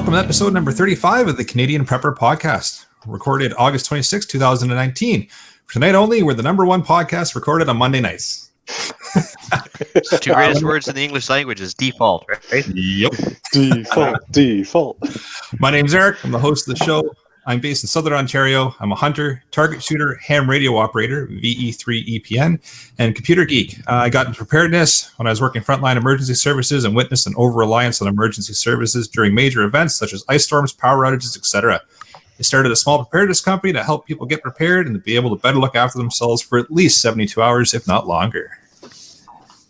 welcome to episode number 35 of the Canadian Prepper Podcast, recorded August 26, 2019. For tonight only, we're the number one podcast recorded on Monday nights. Two greatest words in the English language is default, right? Yep. Default. My name's Eric. I'm the host of the show. I'm based in Southern Ontario. I'm a hunter, target shooter, ham radio operator, VE3 EPN, and computer geek. I got into preparedness when I was working frontline emergency services and witnessed an over-reliance on emergency services during major events such as ice storms, power outages, etc. I started a small preparedness company to help people get prepared and to be able to better look after themselves for at least 72 hours, if not longer.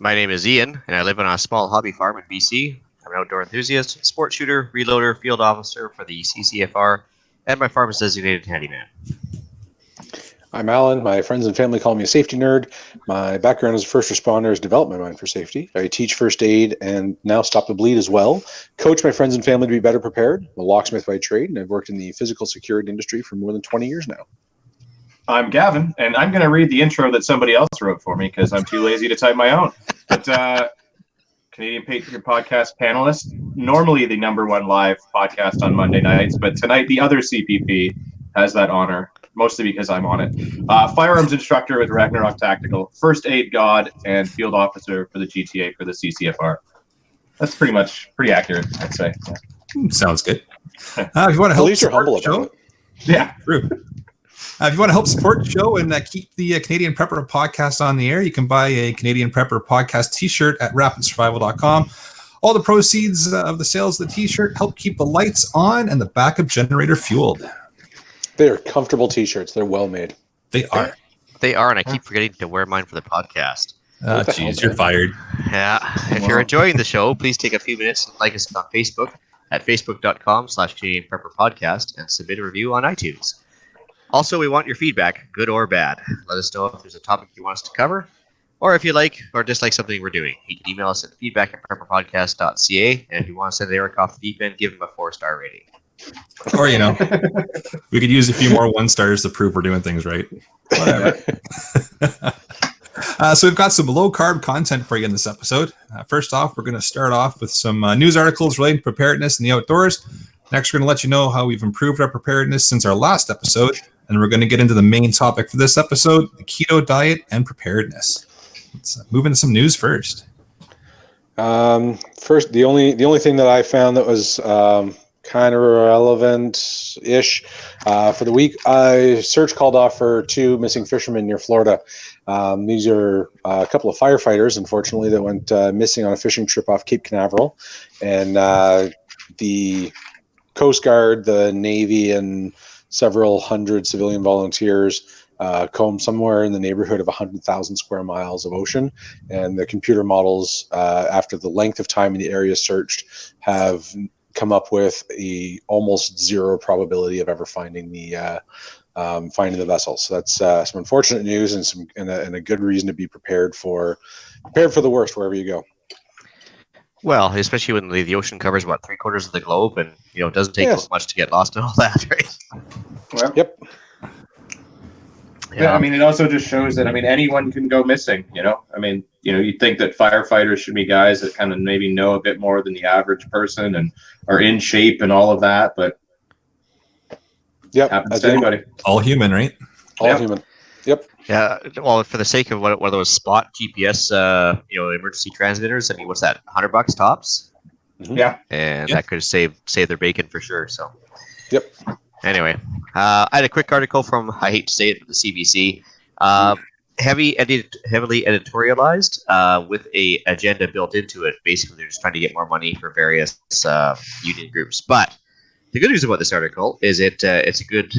My name is Ian, and I live on a small hobby farm in BC. I'm an outdoor enthusiast, sport shooter, reloader, field officer for the CCFR, and my farm is designated handyman. I'm Alan. My friends and family call me a safety nerd. My background as a first responder is develop my mind for safety. I teach first aid and now stop the bleed as well. Coach my friends and family to be better prepared. I'm a locksmith by trade, and I've worked in the physical security industry for more than 20 years now. I'm Gavin, and I'm going to read the intro that somebody else wrote for me because I'm too lazy to type my own. But Canadian Patriot Podcast panelist, normally the number one live podcast on Monday nights, but tonight the other CPP has that honor, mostly because I'm on it. Firearms instructor with Ragnarok Tactical, first aid god, and field officer for the GTA for the CCFR. That's pretty accurate, I'd say. Yeah. Sounds good. If you want to help, At least you're humble about it. Yeah, true. If you want to help support the show and keep the Canadian Prepper Podcast on the air, you can buy a Canadian Prepper Podcast t-shirt at rapidsurvival.com. All the proceeds of the sales of the t-shirt help keep the lights on and the backup generator fueled. They're comfortable t-shirts. They're well made. They are. They are, and I keep forgetting to wear mine for the podcast. Jeez, you're fired. Yeah. If you're enjoying the show, please take a few minutes and like us on Facebook at facebook.com/Canadian Prepper Podcast and submit a review on iTunes. Also, we want your feedback, good or bad. Let us know if there's a topic you want us to cover, or if you like or dislike something we're doing. You can email us at feedback@prepperpodcast.ca, and if you want to send Eric off the deep end, give him a 4-star rating. Or, we could use a few more 1-stars to prove we're doing things right. Whatever. So we've got some low-carb content for you in this episode. First off, we're going to start off with some news articles relating to preparedness in the outdoors. Next, we're going to let you know how we've improved our preparedness since our last episode. And we're going to get into the main topic for this episode, the keto diet and preparedness. Let's move into some news first. First, the only thing that I found that was kind of relevant-ish for the week, a search called off for 2 missing fishermen near Florida. These are a couple of firefighters, unfortunately, that went missing on a fishing trip off Cape Canaveral. And the Coast Guard, the Navy, and several hundred civilian volunteers combed somewhere in the neighborhood of 100,000 square miles of ocean. And the computer models, after the length of time in the area searched, have come up with a almost zero probability of ever finding the vessel. So that's some unfortunate news and a good reason to be prepared for the worst wherever you go. Well, especially when the ocean covers, 3/4 of the globe, and it doesn't take much to get lost in all that, right? well, Yep. yeah. I mean, it also just shows that, anyone can go missing, you'd think that firefighters should be guys that kind of maybe know a bit more than the average person and are in shape and all of that, but happens to anybody. All human, right? All human. Yep. Yeah. Well, for the sake of one of those spot GPS, emergency transmitters, what's that? $100 tops. Mm-hmm. Yeah. And that could save their bacon for sure. So. Yep. Anyway, I had a quick article from, I hate to say it, the CBC. Heavily editorialized with a agenda built into it. Basically, they're just trying to get more money for various union groups. But the good news about this article is it's a good,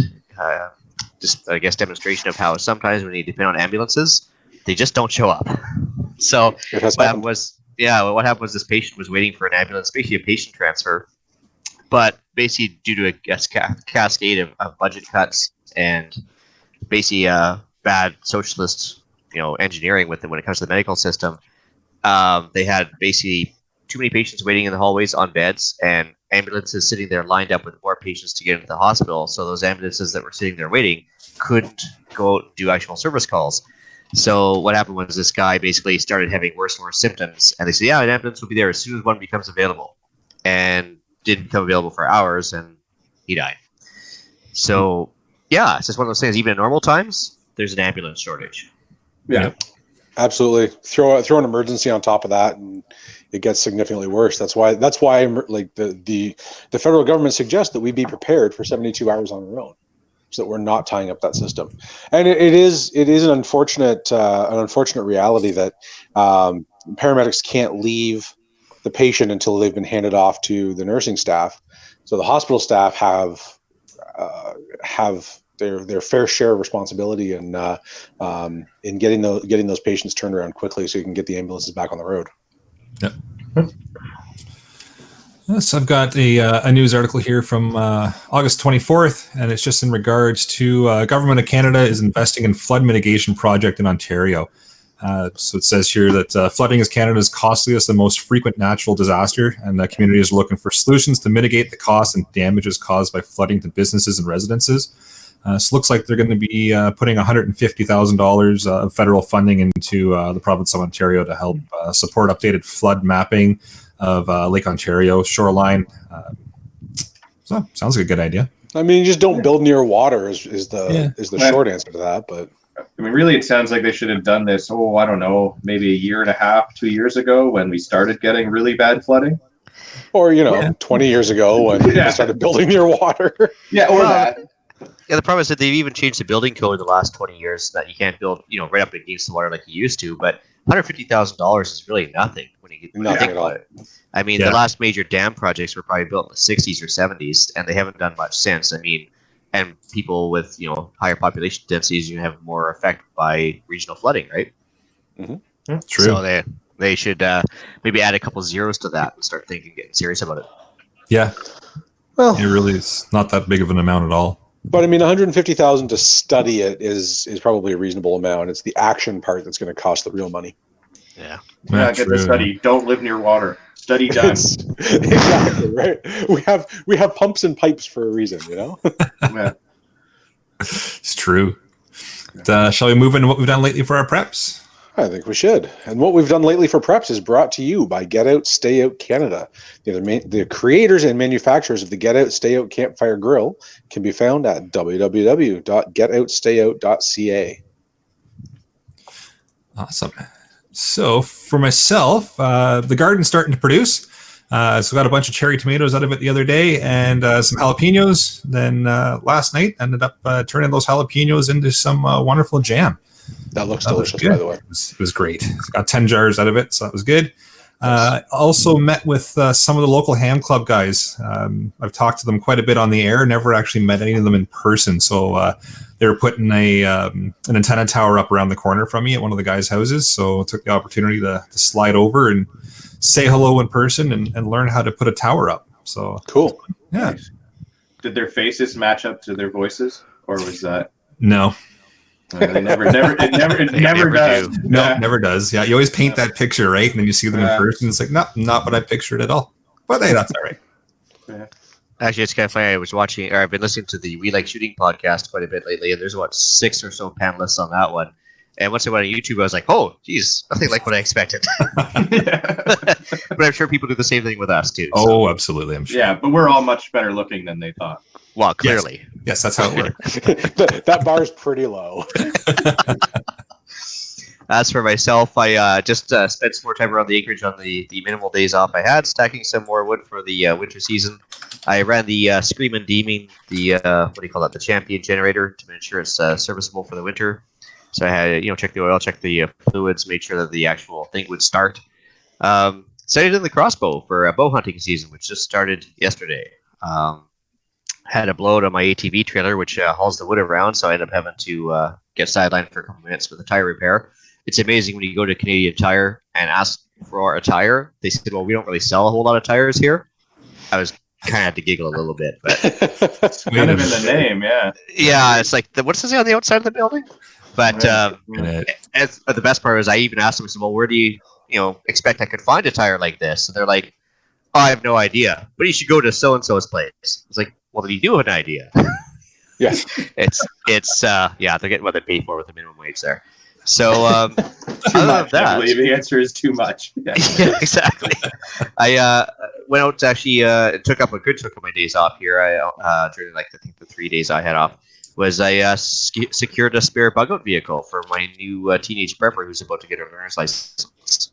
demonstration of how sometimes when you depend on ambulances, they just don't show up. So what happened was this patient was waiting for an ambulance, basically a patient transfer, but basically due to a cascade of budget cuts and basically bad socialist, engineering with them when it comes to the medical system, they had basically too many patients waiting in the hallways on beds and ambulances sitting there lined up with more patients to get into the hospital. So those ambulances that were sitting there waiting couldn't go out and do actual service calls. So what happened was this guy basically started having worse and worse symptoms. And they said, yeah, an ambulance will be there as soon as one becomes available. And didn't become available for hours, and he died. So, yeah, it's just one of those things. Even in normal times, there's an ambulance shortage. Yeah. Absolutely. Throw an emergency on top of that, and it gets significantly worse. That's why like the federal government suggests that we be prepared for 72 hours on our own, so that we're not tying up that system. And it is an unfortunate reality that paramedics can't leave the patient until they've been handed off to the nursing staff. So the hospital staff have their fair share of responsibility in getting those patients turned around quickly, so you can get the ambulances back on the road. Yep. So I've got a news article here from August 24th, and it's just in regards to Government of Canada is investing in flood mitigation project in Ontario. So it says here that flooding is Canada's costliest and most frequent natural disaster, and the community is looking for solutions to mitigate the costs and damages caused by flooding to businesses and residences. So it looks like they're going to be putting $150,000 of federal funding into the province of Ontario to help support updated flood mapping of Lake Ontario shoreline. So sounds like a good idea. I mean, you just don't build near water is the short answer to that. But I mean, really, it sounds like they should have done this. Oh, I don't know, maybe a year and a half, 2 years ago when we started getting really bad flooding, or 20 years ago when they started building near water. Yeah, or that. Yeah, the problem is that they've even changed the building code in the last 20 years that you can't build, right up against the water like you used to. But $150,000 is really nothing when you think about it. I mean, the last major dam projects were probably built in the 60s or 70s, and they haven't done much since. I mean, and people with higher population densities, you have more effect by regional flooding, right? Mm-hmm. True. So they should maybe add a couple zeros to that and start getting serious about it. Yeah. Well, it really is not that big of an amount at all. But I mean, $150,000 to study it is probably a reasonable amount. It's the action part that's going to cost the real money. Yeah. Get the study. Don't live near water. Study done. Exactly right. We have pumps and pipes for a reason, Yeah. It's true. Shall we move into what we've done lately for our preps? I think we should. And what we've done lately for preps is brought to you by Get Out, Stay Out Canada. The creators and manufacturers of the Get Out, Stay Out Campfire Grill can be found at www.getoutstayout.ca. Awesome. So for myself, the garden's starting to produce. So I got a bunch of cherry tomatoes out of it the other day and some jalapenos. Then last night ended up turning those jalapenos into some wonderful jam. That looks delicious, by the way. It was great. Got 10 jars out of it, so that was good. Also met with some of the local ham club guys. I've talked to them quite a bit on the air, never actually met any of them in person. So they were putting an antenna tower up around the corner from me at one of the guys' houses. So I took the opportunity to slide over and say hello in person and learn how to put a tower up. So cool. Yeah. Nice. Did their faces match up to their voices, or was that? No. It never does. No, never does. Yeah, you always paint that picture, right? And then you see them in person. It's like, no, not what I pictured at all. But hey, that's all right. Yeah. Actually, it's kind of funny. I've been listening to the We Like Shooting podcast quite a bit lately, and there's about 6 or so panelists on that one. And once I went on YouTube, I was like, oh, geez, nothing like what I expected. But I'm sure people do the same thing with us, too. Oh, absolutely. I'm sure. Yeah, but we're all much better looking than they thought. Well, clearly. Yes, that's how it works. That bar's pretty low. As for myself, I just spent some more time around the acreage on the minimal days off I had, stacking some more wood for the winter season. I ran the Scream and Deeming, the champion generator to ensure it's serviceable for the winter. So I had, check the oil, check the fluids, made sure that the actual thing would start. Set it in the crossbow for bow hunting season, which just started yesterday. Had a blowout on my ATV trailer, which hauls the wood around, so I ended up having to get sidelined for a couple minutes with a tire repair. It's amazing when you go to Canadian Tire and ask for a tire. They said, well, we don't really sell a whole lot of tires here. I was kind of had to giggle a little bit, but it's kind of in the name, yeah. Yeah, it's like, what's it say on the outside of the building? But as the best part is I even asked them, I said, well, where do you expect I could find a tire like this? And they're like, oh, I have no idea, but you should go to so-and-so's place. I was like, well, then you do have an idea. Yeah. It's they're getting what they pay for with the minimum wage there. So too much. I believe the answer is too much. Yeah, exactly. I went out to actually took up a good chunk of my days off here. During I think the 3 days I had off was I secured a spare bug out vehicle for my new teenage prepper who's about to get her learner's license.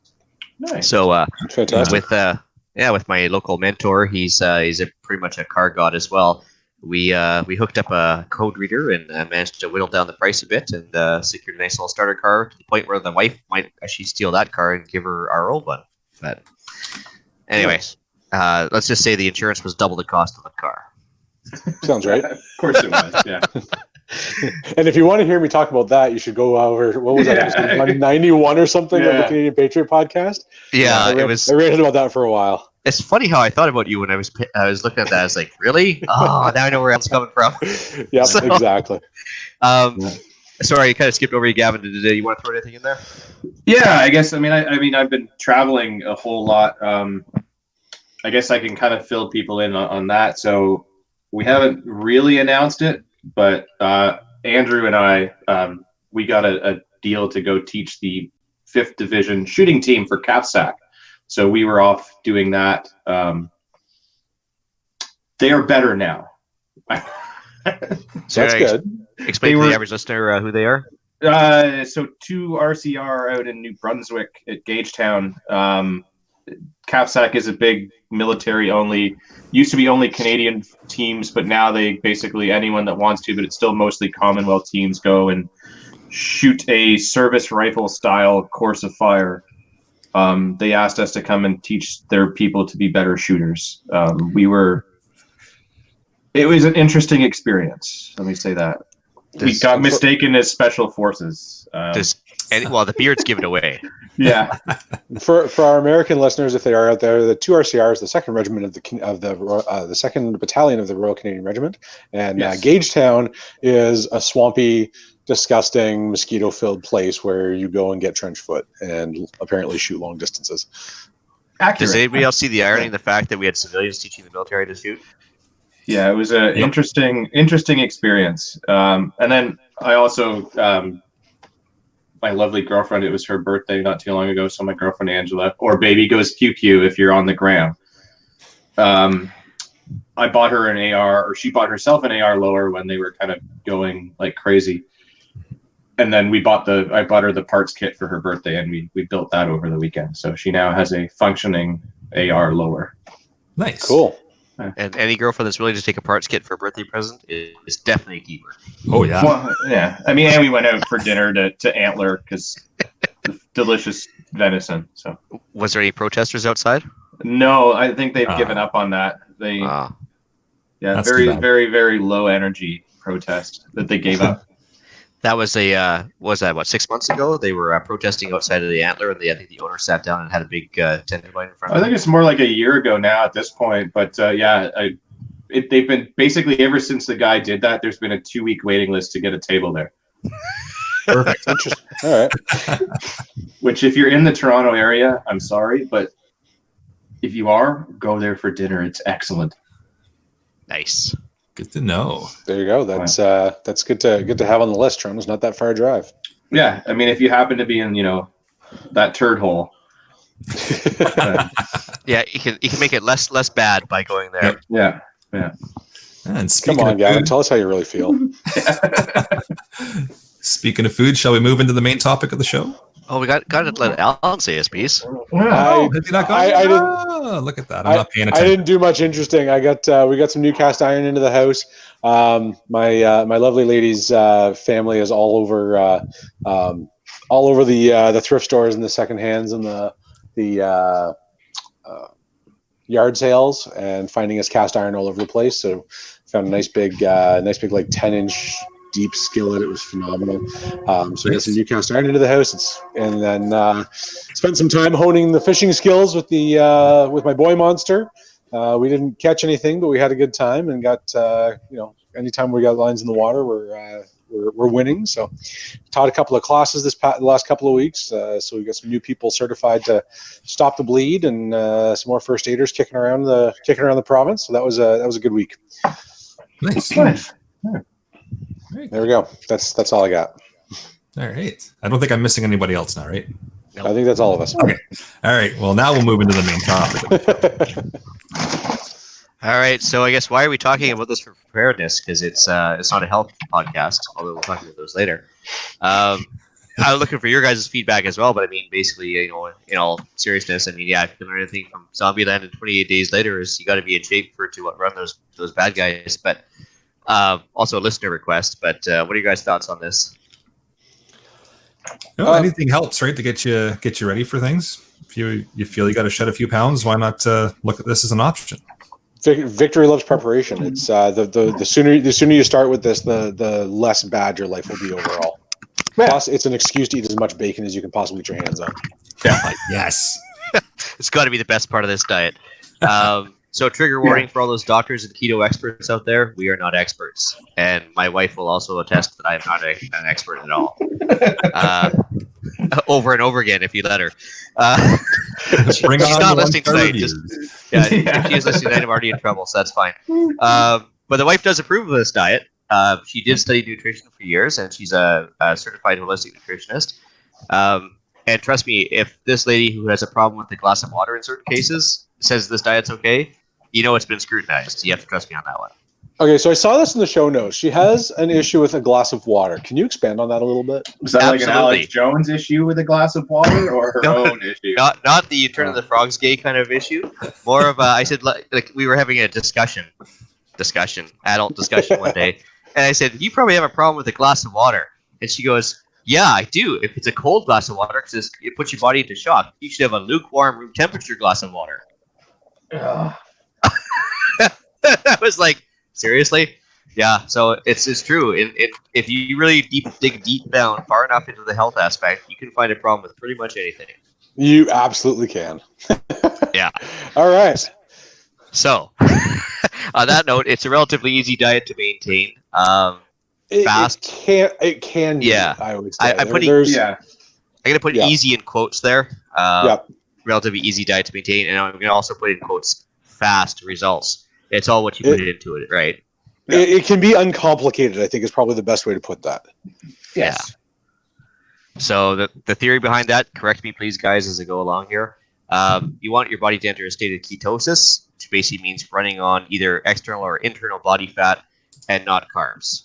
Nice. So Fantastic. with my local mentor, he's pretty much a car god as well. We hooked up a code reader and managed to whittle down the price a bit and secured a nice little starter car to the point where the wife might actually steal that car and give her our old one. But anyways, let's just say the insurance was double the cost of the car. Sounds right. Of course it was. Yeah. And if you want to hear me talk about that, you should go over, what was that, episode 191 or something of the Canadian Patriot podcast? Yeah, I ranted about that for a while. It's funny how I thought about you when I was looking at that. I was like, really? Oh, now I know where it's coming from. Yep, exactly. Sorry, I kind of skipped over you, Gavin. Did you want to throw anything in there? Yeah, I guess. I mean, I've been traveling a whole lot. I guess I can kind of fill people in on that. So we haven't really announced it, but Andrew and I, we got a deal to go teach the 5th Division shooting team for CAPSAC. So we were off doing that. They are better now. So that's good. Explain to the average listener who they are. So 2 RCR out in New Brunswick at Gagetown. CAPSAC is a big military-only, used to be only Canadian teams, but now they basically, anyone that wants to, but it's still mostly Commonwealth teams, go and shoot a service rifle-style course of fire. They asked us to come and teach their people to be better shooters. It was an interesting experience. Let me say that. We got mistaken as special forces. The beards give it away. Yeah. For our American listeners, if they are out there, the 2 RCRs, the 2nd Regiment of the 2nd Battalion of the Royal Canadian Regiment, and Yes. Gagetown is a swampy, disgusting, mosquito-filled place where you go and get trench foot and apparently shoot long distances. Accurate. Does anybody else see the irony in the fact that we had civilians teaching the military to shoot? Yeah, it was an interesting experience. And then I also, my lovely girlfriend, it was her birthday not too long ago, so my girlfriend Angela, or baby goes pew pew if you're on the gram. I bought her an AR, or she bought herself an AR lower when they were kind of going like crazy. And then I bought her the parts kit for her birthday, and we built that over the weekend. So she now has a functioning AR lower. Nice. Cool. And any girlfriend that's willing to take a parts kit for a birthday present is definitely a keeper. Oh, yeah. Well, yeah. I mean, and we went out for dinner to Antler because delicious venison. So was there any protesters outside? No, I think they've given up on that. They That's very, too bad. very, very low energy protest that they gave up. That was what, 6 months ago? They were protesting outside of the Antler, and I think the owner sat down and had a big tender line in front of I them. think it's more like a year ago now at this point, but they've been basically ever since the guy did that. There's been a 2-week waiting list to get a table there. Perfect. Interesting. All right. Which, if you're in the Toronto area, I'm sorry, but if you are, go there for dinner. It's excellent. Nice. Good to know. There you go. That's good to have on the list. Toronto's not that far a drive. Yeah, I mean, if you happen to be in, that turd hole. Yeah, you can make it less bad by going there. Yeah. And speaking Come on, of Gavin. food, Tell us how you really feel. speaking of food, shall we move into the main topic of the show? Oh, we got to let Alan say his piece. Have you not gone? I didn't. Look at that. I'm not paying I attention. didn't do much interesting. We got some new cast iron into the house. My lovely lady's family is all over the thrift stores and the second hands and the yard sales and finding us cast iron all over the place. So found a nice big like 10-inch deep skillet. It was phenomenal. So we got some new cast iron into the house. And then spent some time honing the fishing skills with my boy monster. We didn't catch anything, but we had a good time and got anytime we got lines in the water, we're winning. So taught a couple of classes the last couple of weeks. So we got some new people certified to stop the bleed and some more first aiders kicking around the province. So that was a good week. Nice. Nice. There we go. That's all I got. All right. I don't think I'm missing anybody else now, right? I think that's all of us. Okay. All right. Well, now we'll move into the main topic. All right. So I guess why are we talking about this for preparedness? Because it's not a health podcast, although we'll talk about those later. I'm looking for your guys' feedback as well, but I mean, basically, you know, in all seriousness, I mean, yeah, if you can learn anything from Zombieland and 28 Days Later is you got to be in shape to run those bad guys. But also a listener request. But what are your guys' thoughts on this? No, anything helps, right, to get you ready for things. If you feel you got to shed a few pounds, why not look at this as an option? Victory loves preparation. It's the sooner you start with this, the less bad your life will be overall. Plus, it's an excuse to eat as much bacon as you can possibly get your hands on. Yeah. Yes. It's got to be the best part of this diet. So trigger warning for all those doctors and keto experts out there. We are not experts. And my wife will also attest that I'm not an expert at all. Over and over again, if you let her. Bring she's on not the listening tonight. If she is listening tonight, I'm already in trouble, so that's fine. But the wife does approve of this diet. She did study nutrition for years, and she's a certified holistic nutritionist. And trust me, if this lady who has a problem with a glass of water in certain cases says this diet's okay, you know it's been scrutinized. You have to trust me on that one. Okay, so I saw this in the show notes. She has an issue with a glass of water. Can you expand on that a little bit? Was that like an Alex Jones issue with a glass of water, or her own issue? Not the Turn of the Frogs gay kind of issue. More of I said like we were having a adult discussion one day, and I said, you probably have a problem with a glass of water. And she goes, yeah, I do. If it's a cold glass of water, because it puts your body into shock, you should have a lukewarm room temperature glass of water. I was like, seriously? Yeah, so it's true. If you really dig deep down far enough into the health aspect, you can find a problem with pretty much anything. You absolutely can. Yeah. All right. So, on that note, it's a relatively easy diet to maintain. Fast. It can be, yeah. I would say. I'm going to put easy in quotes there. Relatively easy diet to maintain, and I'm going to also put in quotes fast results. It's all what you put into it, right? It can be uncomplicated, I think, is probably the best way to put that. Yes. Yeah. So the theory behind that, correct me please, guys, as I go along here. You want your body to enter a state of ketosis, which basically means running on either external or internal body fat and not carbs.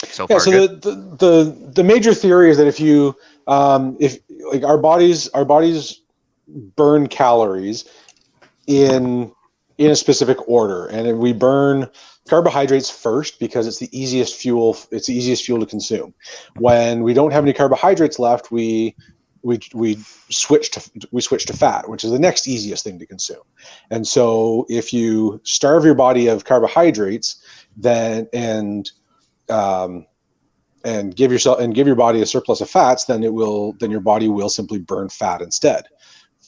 So far, so the major theory is that if like our bodies burn calories in a specific order, and we burn carbohydrates first because it's the easiest fuel. It's the easiest fuel to consume. When we don't have any carbohydrates left, we switch to fat, which is the next easiest thing to consume. And so if you starve your body of carbohydrates, then and give your body a surplus of fats, then your body will simply burn fat instead.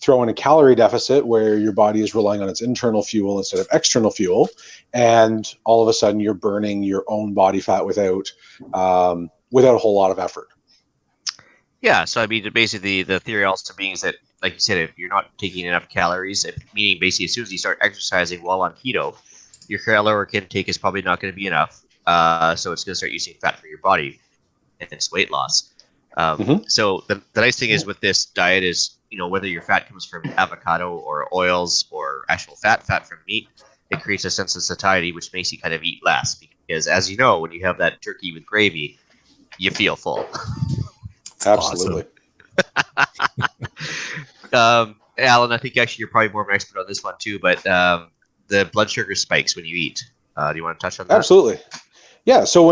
Throw in a calorie deficit where your body is relying on its internal fuel instead of external fuel, and all of a sudden you're burning your own body fat without a whole lot of effort. Yeah, so I mean, basically the theory also being is that, like you said, if you're not taking enough calories, meaning basically as soon as you start exercising while on keto, your caloric intake is probably not going to be enough. So it's going to start using fat for your body, and it's weight loss. So the nice thing is with this diet is, whether your fat comes from avocado or oils or actual fat from meat, it creates a sense of satiety, which makes you kind of eat less. Because as you know, when you have that turkey with gravy, you feel full. Absolutely. Awesome. Alan, I think actually you're probably more of an expert on this one too, but the blood sugar spikes when you eat. Do you want to touch on that? Absolutely. Yeah. So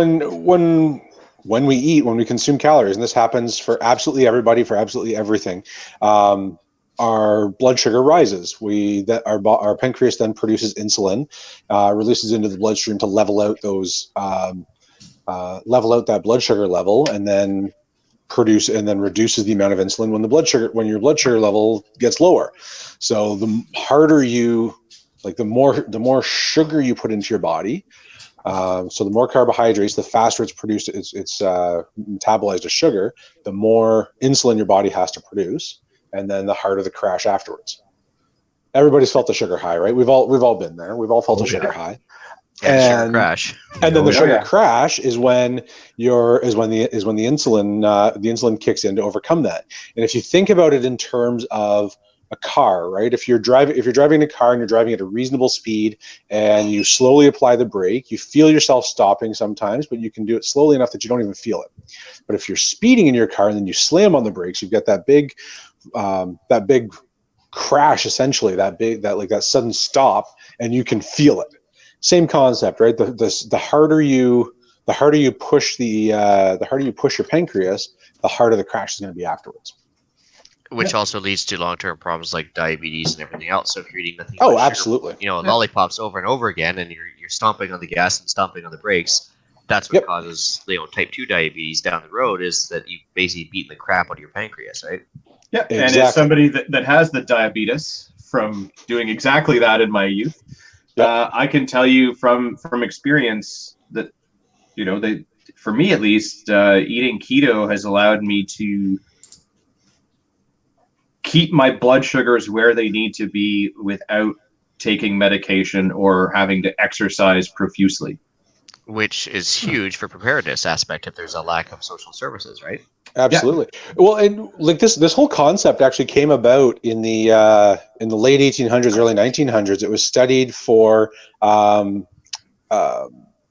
when we eat, when we consume calories, and this happens for absolutely everybody, for absolutely everything, our blood sugar rises. Our pancreas then produces insulin, releases into the bloodstream to level out that blood sugar level, and then reduces the amount of insulin when your blood sugar level gets lower. So the harder the more sugar you put into your body. So the more carbohydrates, the faster it's produced, it's metabolized as sugar, the more insulin your body has to produce, and then the harder the crash afterwards. Everybody's felt the sugar high, right? We've all been there. We've all felt a sugar high. And sugar crash. And then the sugar crash is when the insulin kicks in to overcome that. And if you think about it in terms of a car, right? If you're driving a car and you're driving at a reasonable speed and you slowly apply the brake, you feel yourself stopping sometimes, but you can do it slowly enough that you don't even feel it. But if you're speeding in your car and then you slam on the brakes, you've got that big crash, essentially, that sudden stop, and you can feel it. Same concept, right? The harder you push your pancreas, the harder the crash is going to be afterwards. Which also leads to long-term problems like diabetes and everything else. So if you're eating nothing, absolutely, lollipops over and over again, and you're stomping on the gas and stomping on the brakes, that's what causes type 2 diabetes down the road. Is that you basically beating the crap out of your pancreas, right? Yeah, exactly. And as somebody that has the diabetes from doing exactly that in my youth, I can tell you from experience that for me at least, eating keto has allowed me to keep my blood sugars where they need to be without taking medication or having to exercise profusely. Which is huge for preparedness aspect if there's a lack of social services, right? Absolutely. Yeah. Well, and like this whole concept actually came about in the late 1800s, early 1900s. It was studied for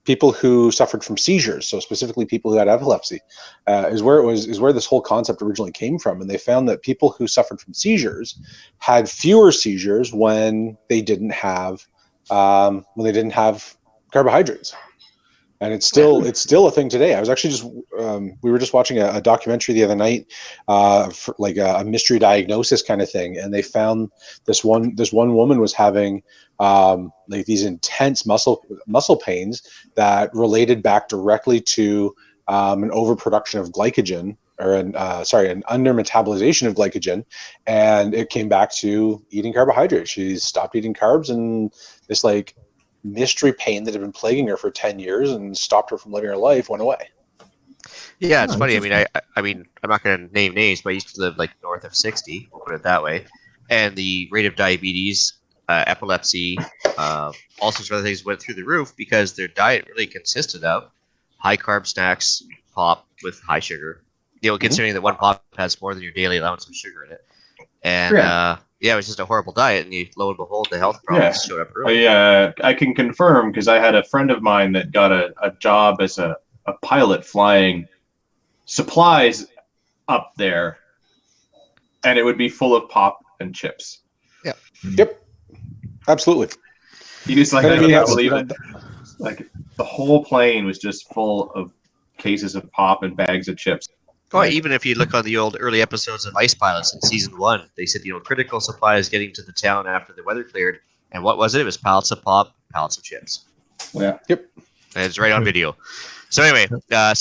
people who suffered from seizures, so specifically people who had epilepsy, is where this whole concept originally came from. And they found that people who suffered from seizures had fewer seizures when they didn't have carbohydrates. And it's still a thing today. I was actually we were just watching a documentary the other night, for like a mystery diagnosis kind of thing, and they found this one woman was having like these intense muscle pains that related back directly to an overproduction of glycogen, or an undermetabolization of glycogen, and it came back to eating carbohydrates. She stopped eating carbs, and this like mystery pain that had been plaguing her for 10 years and stopped her from living her life went away. Yeah, it's funny. I mean, I'm not going to name names, but I used to live like north of 60, we'll put it that way. And the rate of diabetes, epilepsy, all sorts of other things went through the roof because their diet really consisted of high carb snacks, pop with high sugar. Considering that one pop has more than your daily allowance of sugar in it. And it was just a horrible diet, and lo and behold, the health problems showed up early. I can confirm, because I had a friend of mine that got a job as a pilot flying supplies up there, and it would be full of pop and chips. Yeah. Yep. Absolutely. You just I can't believe it. Like the whole plane was just full of cases of pop and bags of chips. Oh, even if you look on the old early episodes of Ice Pilots in season 1, they said, critical supplies getting to the town after the weather cleared. And what was it? It was pallets of pop, pallets of chips. Yeah. Yep. And it's right on video. So anyway, there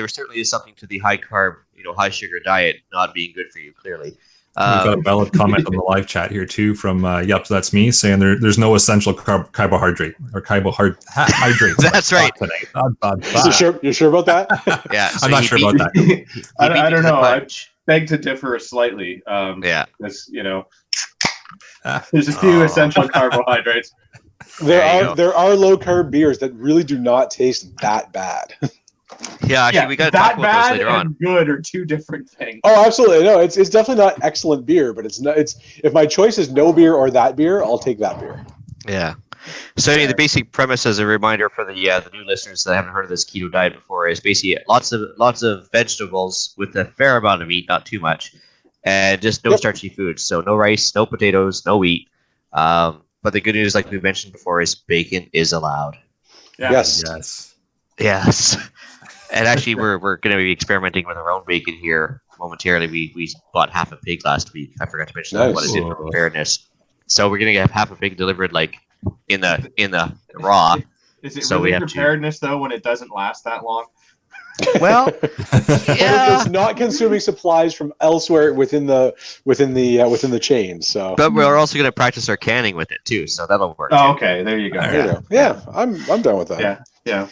certainly is something to the high carb, high sugar diet not being good for you, clearly. We've got a valid comment on the live chat here too from that's me, saying there's no essential carbohydrate or hydrates. That's right. Today. You're sure about that? Yeah, so I'm not sure about that. I don't know. I beg to differ slightly. There's a few essential carbohydrates. There are low carb beers that really do not taste that bad. Yeah, actually, we got to talk about those later on. Good are two different things. Oh, absolutely. No, it's definitely not excellent beer, but it's not. It's if my choice is no beer or that beer, I'll take that beer. Yeah. So anyway, the basic premise, as a reminder for the new listeners that haven't heard of this keto diet before, is basically lots of vegetables with a fair amount of meat, not too much, and just no starchy foods. So no rice, no potatoes, no wheat. But the good news, like we mentioned before, is bacon is allowed. Yeah. Yes. And actually, we're going to be experimenting with our own bacon here momentarily. We bought half a pig last week. I forgot to mention what I did for preparedness. So we're going to get half a pig delivered like in the raw. Is it really preparedness though when it doesn't last that long? Well, it's not consuming supplies from elsewhere within the chain. So, but we're also going to practice our canning with it too, so that'll work. Oh, okay, there you go. Yeah, I'm done with that. Yeah.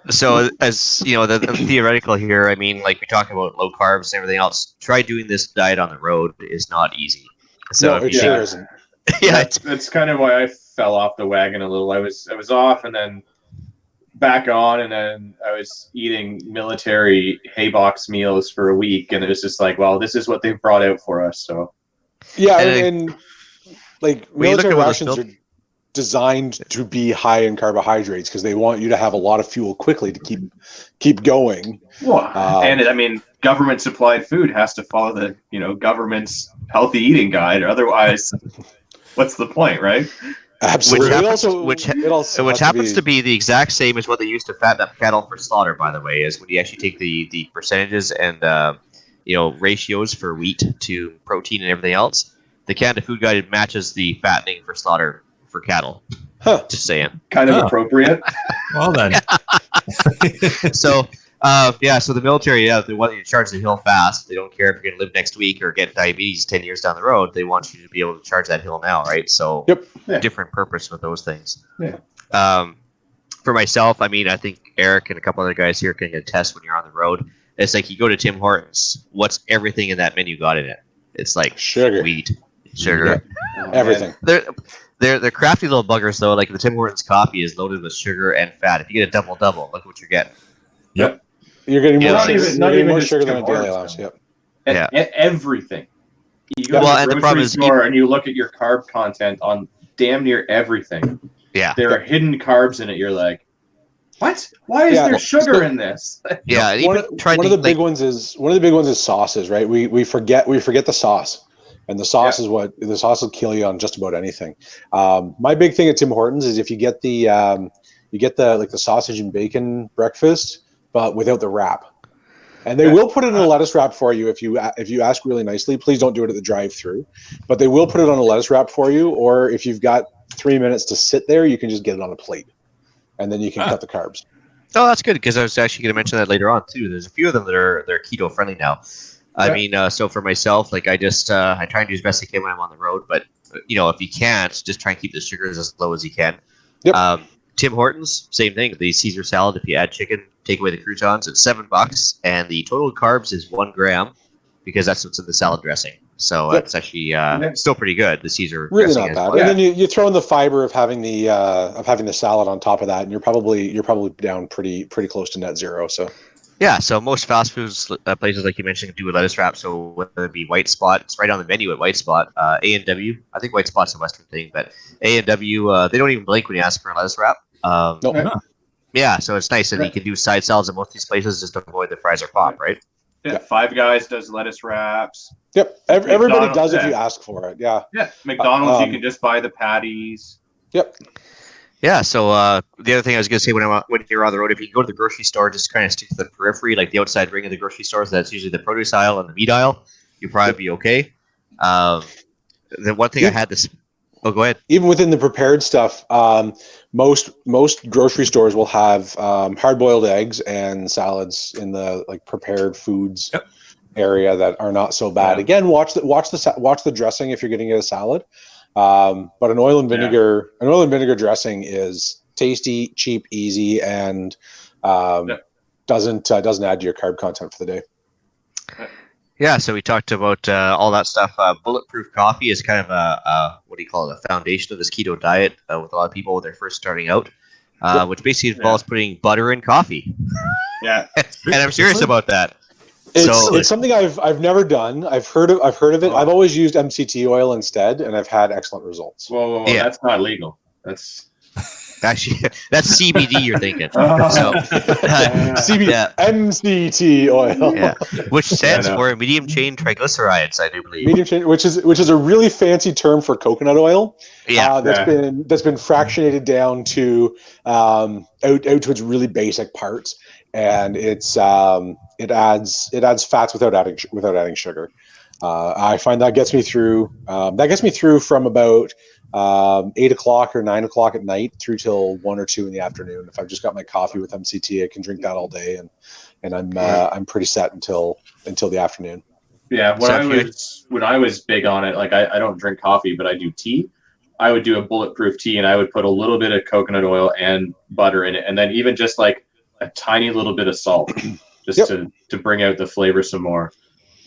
So, as the theoretical here, I mean, like we talk about low carbs and everything else. Try doing this diet on the road is not easy. So no, it sure isn't. Yeah, that's kind of why I fell off the wagon a little. I was off, and then back on, and then I was eating military hay box meals for a week, and it was just like, well, this is what they've brought out for us. So yeah, and like military rations are designed to be high in carbohydrates because they want you to have a lot of fuel quickly to keep going. Well, and I mean, government supplied food has to follow the government's healthy eating guide, or otherwise, what's the point, right? Absolutely. Which happens to be the exact same as what they use to fatten up cattle for slaughter. By the way, is when you actually take the percentages and ratios for wheat to protein and everything else. The Canada Food Guide matches the fattening for slaughter for cattle. Huh. Just saying. Kind of appropriate. Well then. So the military, they want you to charge the hill fast. They don't care if you're going to live next week or get diabetes 10 years down the road. They want you to be able to charge that hill now, right? So different purpose with those things. Yeah. For myself, I mean, I think Eric and a couple other guys here can attest when you're on the road. It's like you go to Tim Hortons. What's everything in that menu got in it? It's like sugar, wheat, sugar, everything. They're crafty little buggers though. Like the Tim Hortons coffee is loaded with sugar and fat. If you get a double, look what you're getting. Yep. You're getting more, not even more just sugar than a Tim daily Hortons, allowance. Yep. Everything. You go Well, to and the the problem grocery is store and you look at your carb content on damn near everything. Yeah. There are hidden carbs in it. You're like, what? Why is there sugar in this? Yeah. One of the big ones is sauces, right? We forget the sauce. And the sauce is the sauce will kill you on just about anything. My big thing at Tim Hortons is if you get the sausage and bacon breakfast, but without the wrap. And they will put it in a lettuce wrap for you if you ask really nicely. Please don't do it at the drive-thru, but they will put it on a lettuce wrap for you. Or if you've got 3 minutes to sit there, you can just get it on a plate, and then you can cut the carbs. Oh, that's good because I was actually going to mention that later on too. There's a few of them that are keto friendly now. I mean, so for myself, like I just I try and do as best I can when I'm on the road, but if you can't, just try and keep the sugars as low as you can. Yep. Tim Hortons, same thing. The Caesar salad, if you add chicken, take away the croutons, it's $7, and the total carbs is 1 gram because that's what's in the salad dressing. So it's actually still pretty good. The Caesar really dressing not bad. And then you throw in the fiber of having the salad on top of that, and you're probably down pretty close to net zero. So. Yeah, so most fast food places, like you mentioned, do a lettuce wrap. So whether it be White Spot, it's right on the menu at White Spot. A&W, I think White Spot's a Western thing, but A&W, they don't even blink when you ask for a lettuce wrap. Yeah, so it's nice, and you can do side salads at most of these places just to avoid the fries or pop, right? Yeah, Five Guys does lettuce wraps. Yep, everybody does if you ask for it. Yeah. Yeah, McDonald's, you can just buy the patties. Yep. Yeah, so the other thing I was going to say when you're on the road, if you go to the grocery store, just kind of stick to the periphery, like the outside ring of the grocery store. So that's usually the produce aisle and the meat aisle. You'll probably be okay. The one thing I had this. Oh, go ahead. Even within the prepared stuff, most grocery stores will have hard-boiled eggs and salads in the prepared foods area that are not so bad. Yeah. Again, watch the dressing if you're getting a salad. But an oil and vinegar dressing is tasty, cheap, easy, and doesn't add to your carb content for the day. Yeah, so we talked about all that stuff. Bulletproof coffee is kind of a foundation of this keto diet with a lot of people when they're first starting out, which basically involves putting butter in coffee. Yeah, and I'm serious about that. It's something I've never done. I've heard of it. I've always used MCT oil instead, and I've had excellent results. Whoa, yeah. That's not legal. That's actually that's CBD you're thinking. MCT oil, which stands for medium chain triglycerides, I do believe. Medium chain, which is a really fancy term for coconut oil. That's been fractionated down to out to its really basic parts, and it adds fats without adding sugar. I find that gets me through. From about 8 o'clock or 9 o'clock at night through till 1 or 2 in the afternoon. If I've just got my coffee with MCT, I can drink that all day, and I'm pretty set until the afternoon. Yeah, when I was big on it, like I don't drink coffee, but I do tea. I would do a bulletproof tea, and I would put a little bit of coconut oil and butter in it, and then even just like a tiny little bit of salt, just to bring out the flavor some more.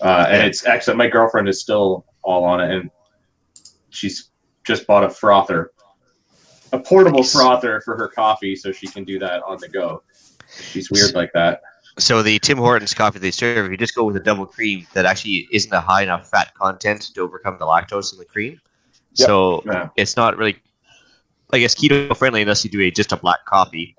And it's excellent. My girlfriend is still all on it, and she's just bought a frother. a portable frother for her coffee, so she can do that on the go. She's weird like that. So the Tim Hortons coffee they serve, if you just go with a double cream, that actually isn't a high enough fat content to overcome the lactose in the cream. Yep. So Yeah. it's not really, I guess, keto friendly unless you do just a black coffee.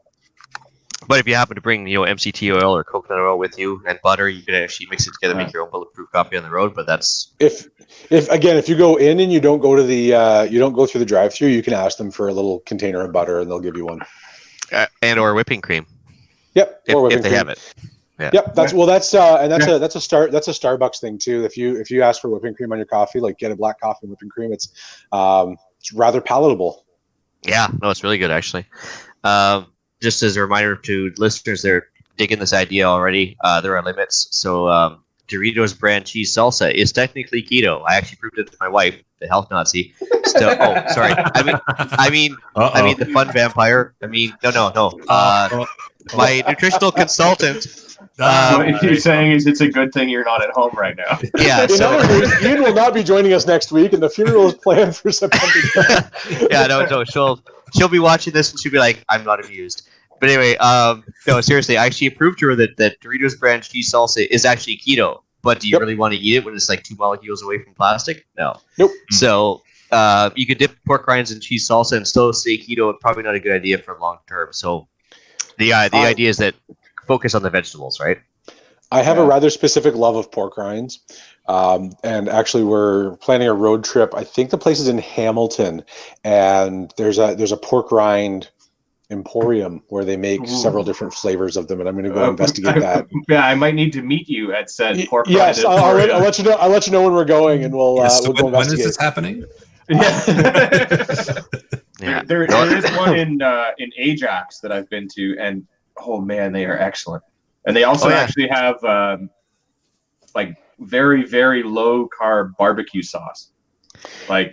But if you happen to bring, MCT oil or coconut oil with you and butter, you could actually mix it together, make your own bulletproof coffee on the road. But that's If you go in and you don't go to the you don't go through the drive-through, you can ask them for a little container of butter and they'll give you one. and or whipping cream. Yep, If they have it. Yeah. Yep, that's a Starbucks thing too. If you ask for whipping cream on your coffee, like get a black coffee and whipping cream, it's rather palatable. Yeah, no, it's really good actually. Just as a reminder to listeners, they're digging this idea already. There are limits. So Doritos brand cheese salsa is technically keto. I actually proved it to my wife, the health Nazi. Sorry. I mean the fun vampire. No. My nutritional consultant. What you're saying is it's a good thing you're not at home right now. Yeah. In other words, Ian will not be joining us next week, and the funeral is planned for September. Yeah, no. She'll be watching this and she'll be like, "I'm not amused." But anyway, no, seriously, I actually proved to her that Doritos brand cheese salsa is actually keto. But do you really want to eat it when it's like 2 molecules away from plastic? No. Nope. So you could dip pork rinds in cheese salsa and still stay keto. Probably not a good idea for long term. So the idea is that focus on the vegetables, right? I have a rather specific love of pork rinds. And actually we're planning a road trip. I think the place is in Hamilton, and there's a pork rind emporium where they make several different flavors of them, and I'm going to go investigate that. Yeah, I might need to meet you at said pork rind. Yes, I'll let you know. I'll let you know when we're going, and we'll so go when investigate. is this happening? Yeah. There is one in Ajax that I've been to, and oh man, they are excellent. And they also actually have like very, very low carb barbecue sauce.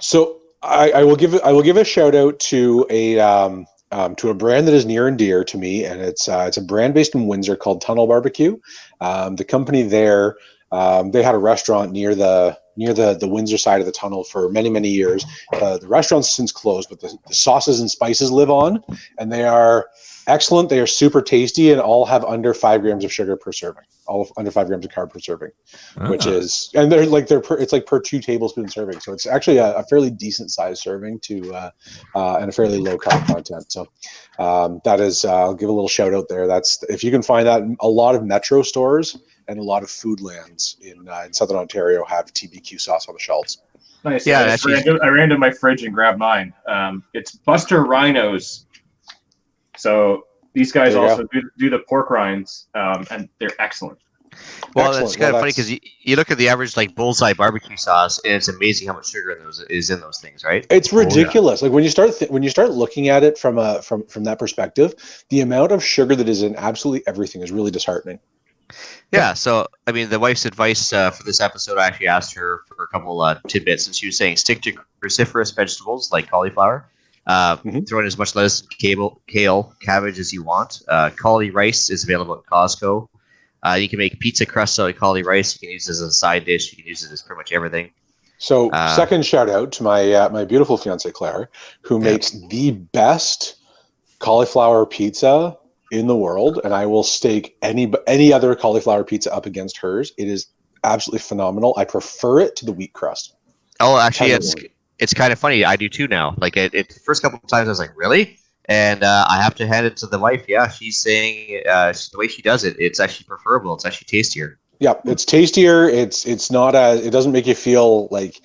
So I will give a shout out to a brand that is near and dear to me, and it's a brand based in Windsor called Tunnel Barbecue. The company there, they had a restaurant near the Windsor side of the tunnel for many, many years. The restaurant's since closed, but the sauces and spices live on, and they are excellent. They are super tasty and all have under 5 grams of sugar per serving, all under 5 grams of carb per serving, which is, and it's like per 2 tablespoon serving. So it's actually a fairly decent size serving and a fairly low carb content. So that is, I'll give a little shout out there. That's, if you can find that, a lot of Metro stores and a lot of Foodlands in Southern Ontario have TBQ sauce on the shelves. Nice. Yeah, I ran to my fridge and grabbed mine. It's Buster Rhinos. So these guys also do the pork rinds, and they're excellent. Well, that's kind of funny because you look at the average like bullseye barbecue sauce, and it's amazing how much sugar is in those things, right? It's ridiculous. Like when you start looking at it from that perspective, the amount of sugar that is in absolutely everything is really disheartening. Yeah, so I mean, the wife's advice for this episode, I actually asked her for a couple tidbits, and she was saying stick to cruciferous vegetables like cauliflower. Throw in as much lettuce, kale, cabbage as you want. Cauli rice is available at Costco. You can make pizza crust out of cauli rice. You can use it as a side dish. You can use it as pretty much everything. So, second shout out to my beautiful fiance Claire, who makes the best cauliflower pizza in the world, and I will stake any other cauliflower pizza up against hers. It is absolutely phenomenal. I prefer it to the wheat crust. Oh, actually, it's kind of funny. I do too now. Like the first couple of times, I was like, really? And I have to hand it to the wife. Yeah, she's saying the way she does it, it's actually preferable. It's actually tastier. Yeah, it's tastier. It's not it doesn't make you feel like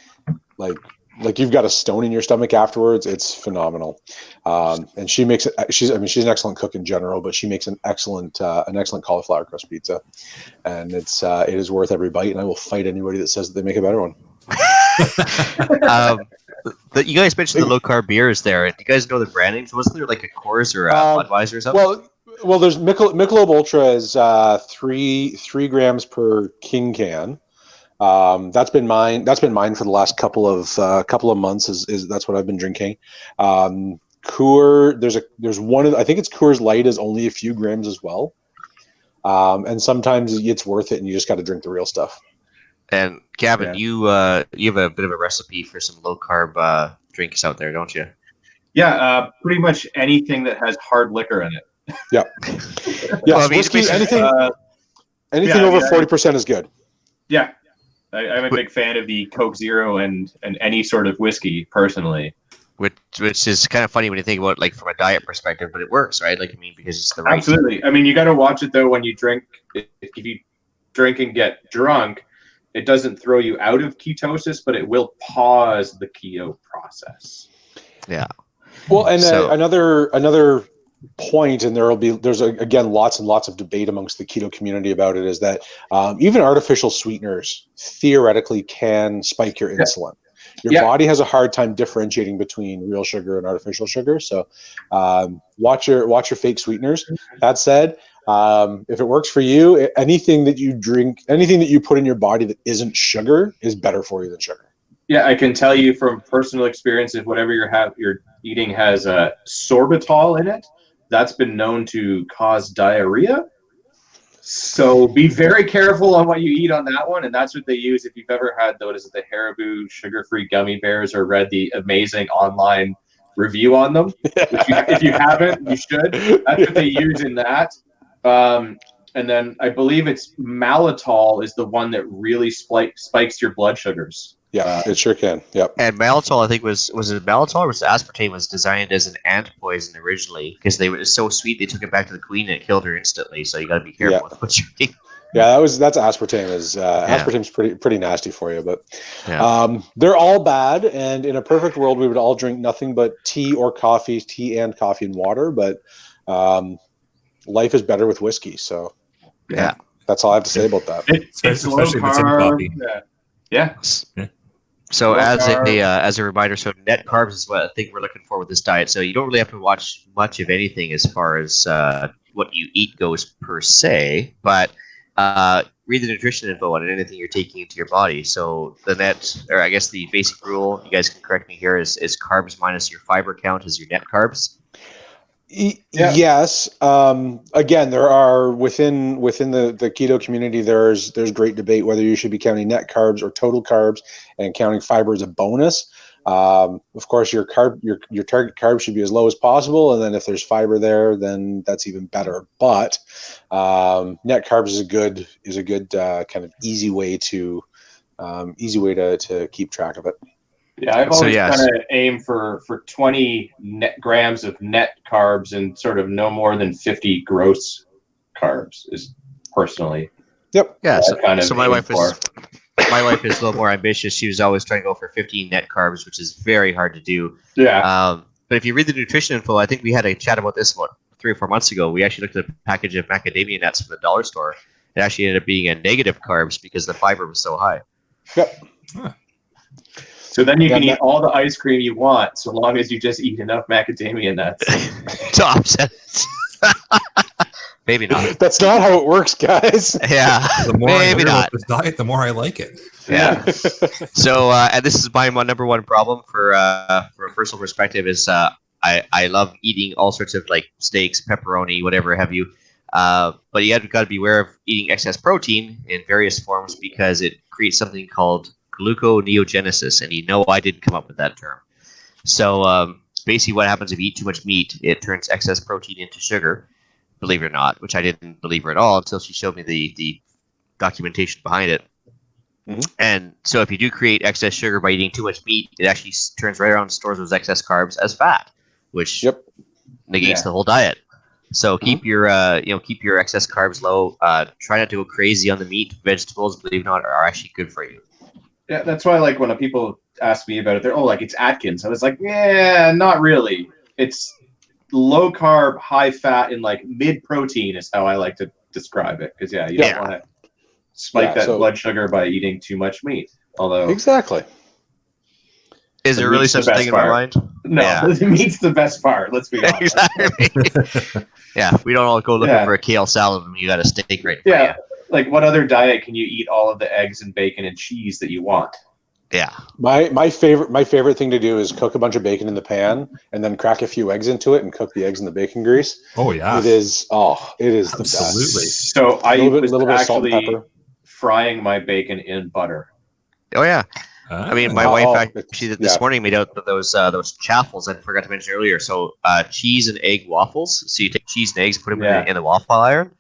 you've got a stone in your stomach afterwards. It's phenomenal. And she makes it. She's an excellent cook in general, but she makes an excellent cauliflower crust pizza, and it is worth every bite. And I will fight anybody that says that they make a better one. You guys mentioned the low carb beers there. Do you guys know the brand names? Wasn't there like a Coors or a Budweiser or something? Well, there's Michelob Ultra is 3 grams per King can. That's been mine for the last couple of months. Is that's what I've been drinking. There's one. I think it's Coors Light is only a few grams as well. And sometimes it's worth it, and you just got to drink the real stuff. And Gavin, you have a bit of a recipe for some low carb drinks out there, don't you? Yeah, pretty much anything that has hard liquor in it. Yeah. Well, I mean, whiskey, anything yeah, over 40% is good. Yeah, I'm a big fan of the Coke Zero and any sort of whiskey personally. Which is kind of funny when you think about like from a diet perspective, but it works, right? Like, I mean, because it's the right. Absolutely. I mean, you got to watch it though when you drink. If you drink and get drunk, it doesn't throw you out of ketosis, but it will pause the keto process. Yeah. Well, and another point, and there's again lots and lots of debate amongst the keto community about it, is that even artificial sweeteners theoretically can spike your insulin. Your body has a hard time differentiating between real sugar and artificial sugar. So watch your fake sweeteners. That said, if it works for you, anything that you drink, anything that you put in your body that isn't sugar is better for you than sugar. Yeah, I can tell you from personal experience, if whatever you're eating has sorbitol in it, that's been known to cause diarrhea. So be very careful on what you eat on that one, and that's what they use. If you've ever had the Haribo sugar-free gummy bears or read the amazing online review on them, if you haven't, you should. That's what they use in that. And then I believe it's malitol is the one that really spikes your blood sugars. Yeah, it sure can. Yep. And malitol, I think was it malitol or was aspartame was designed as an ant poison originally because they were so sweet they took it back to the queen and it killed her instantly. So you got to be careful with what you eat. Yeah, that's aspartame. Aspartame's pretty nasty for you, but they're all bad. And in a perfect world, we would all drink nothing but tea and coffee and water. But life is better with whiskey. So that's all I have to say about that. It's low carb. Yeah. So as a reminder, so net carbs is what I think we're looking for with this diet. So you don't really have to watch much of anything as far as what you eat goes per se, but read the nutrition info on anything you're taking into your body. So the net, or I guess the basic rule, you guys can correct me here, is carbs minus your fiber count is your net carbs. Yes. Again, there are within the keto community, there's great debate whether you should be counting net carbs or total carbs, and counting fiber as a bonus. Of course, your target carb should be as low as possible, and then if there's fiber there, then that's even better. But net carbs is a good kind of easy way to keep track of it. Yeah, I've always kind of aimed for 20 net grams of net carbs and sort of no more than 50 gross carbs is personally. Yep. Yeah. So my wife is a little more ambitious. She was always trying to go for 15 net carbs, which is very hard to do. Yeah. But if you read the nutrition info, I think we had a chat about this about 3 or 4 months ago. We actually looked at a package of macadamia nuts from the dollar store. It actually ended up being a negative carbs because the fiber was so high. Yep. Huh. So then you can eat all the ice cream you want, so long as you just eat enough macadamia nuts. To offset it. Maybe not. That's not how it works, guys. Yeah. The more maybe I learn not. about this diet, the more I like it. Yeah. So, and this is my number one problem for a personal perspective is I love eating all sorts of like steaks, pepperoni, whatever have you. But you have got to be aware of eating excess protein in various forms because it creates something called gluconeogenesis, and I didn't come up with that term. So basically what happens if you eat too much meat, it turns excess protein into sugar, believe it or not, which I didn't believe her at all until she showed me the documentation behind it. Mm-hmm. And so if you do create excess sugar by eating too much meat, it actually turns right around and stores those excess carbs as fat, which negates the whole diet. So keep your excess carbs low. Try not to go crazy on the meat. Vegetables, believe it or not, are actually good for you. Yeah, that's why like when people ask me about it, they're like it's Atkins. I was like, yeah, not really. It's low carb, high fat, and like mid protein is how I like to describe it. Because you don't want to spike that blood sugar by eating too much meat. Although exactly. Is there really such a thing in my mind? No, meat's the best part. Let's be honest. Exactly. Yeah, we don't all go looking for a kale salad when you got a steak right in front of you. Like what other diet can you eat all of the eggs and bacon and cheese that you want? Yeah. My favorite thing to do is cook a bunch of bacon in the pan and then crack a few eggs into it and cook the eggs in the bacon grease. Oh yeah. It is the best. Absolutely. So I was actually frying my bacon in butter. Oh yeah. I mean, my wife actually this morning made out those chaffles I forgot to mention earlier. So cheese and egg waffles. So you take cheese and eggs, put them in the waffle iron,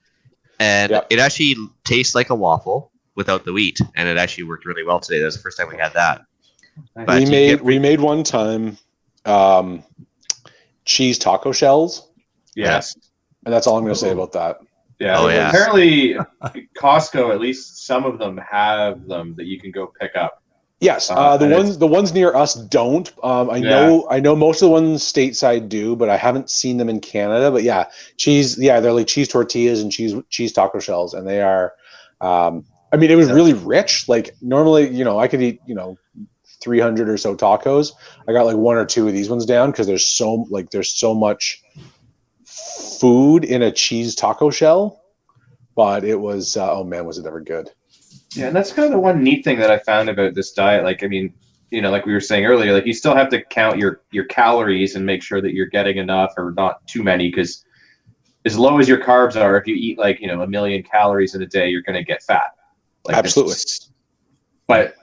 and it actually tastes like a waffle without the wheat, and it actually worked really well today. That was the first time we had that. But we made one time cheese taco shells. Yes. And that's all I'm going to say about that. Yeah. Apparently, Costco, at least some of them have them that you can go pick up. Yes, the ones near us don't. I know most of the ones stateside do, but I haven't seen them in Canada. But yeah, cheese. Yeah, they're like cheese tortillas and cheese taco shells, and they are. I mean, it was really rich. Like normally, I could eat 300 or so tacos. I got like one or two of these ones down because there's so much food in a cheese taco shell. But it was oh man, was it ever good? Yeah, and that's kind of the one neat thing that I found about this diet. Like, I mean, like we were saying earlier, like you still have to count your calories and make sure that you're getting enough or not too many, because as low as your carbs are, if you eat like, 1 million calories in a day, you're going to get fat. Like, absolutely. But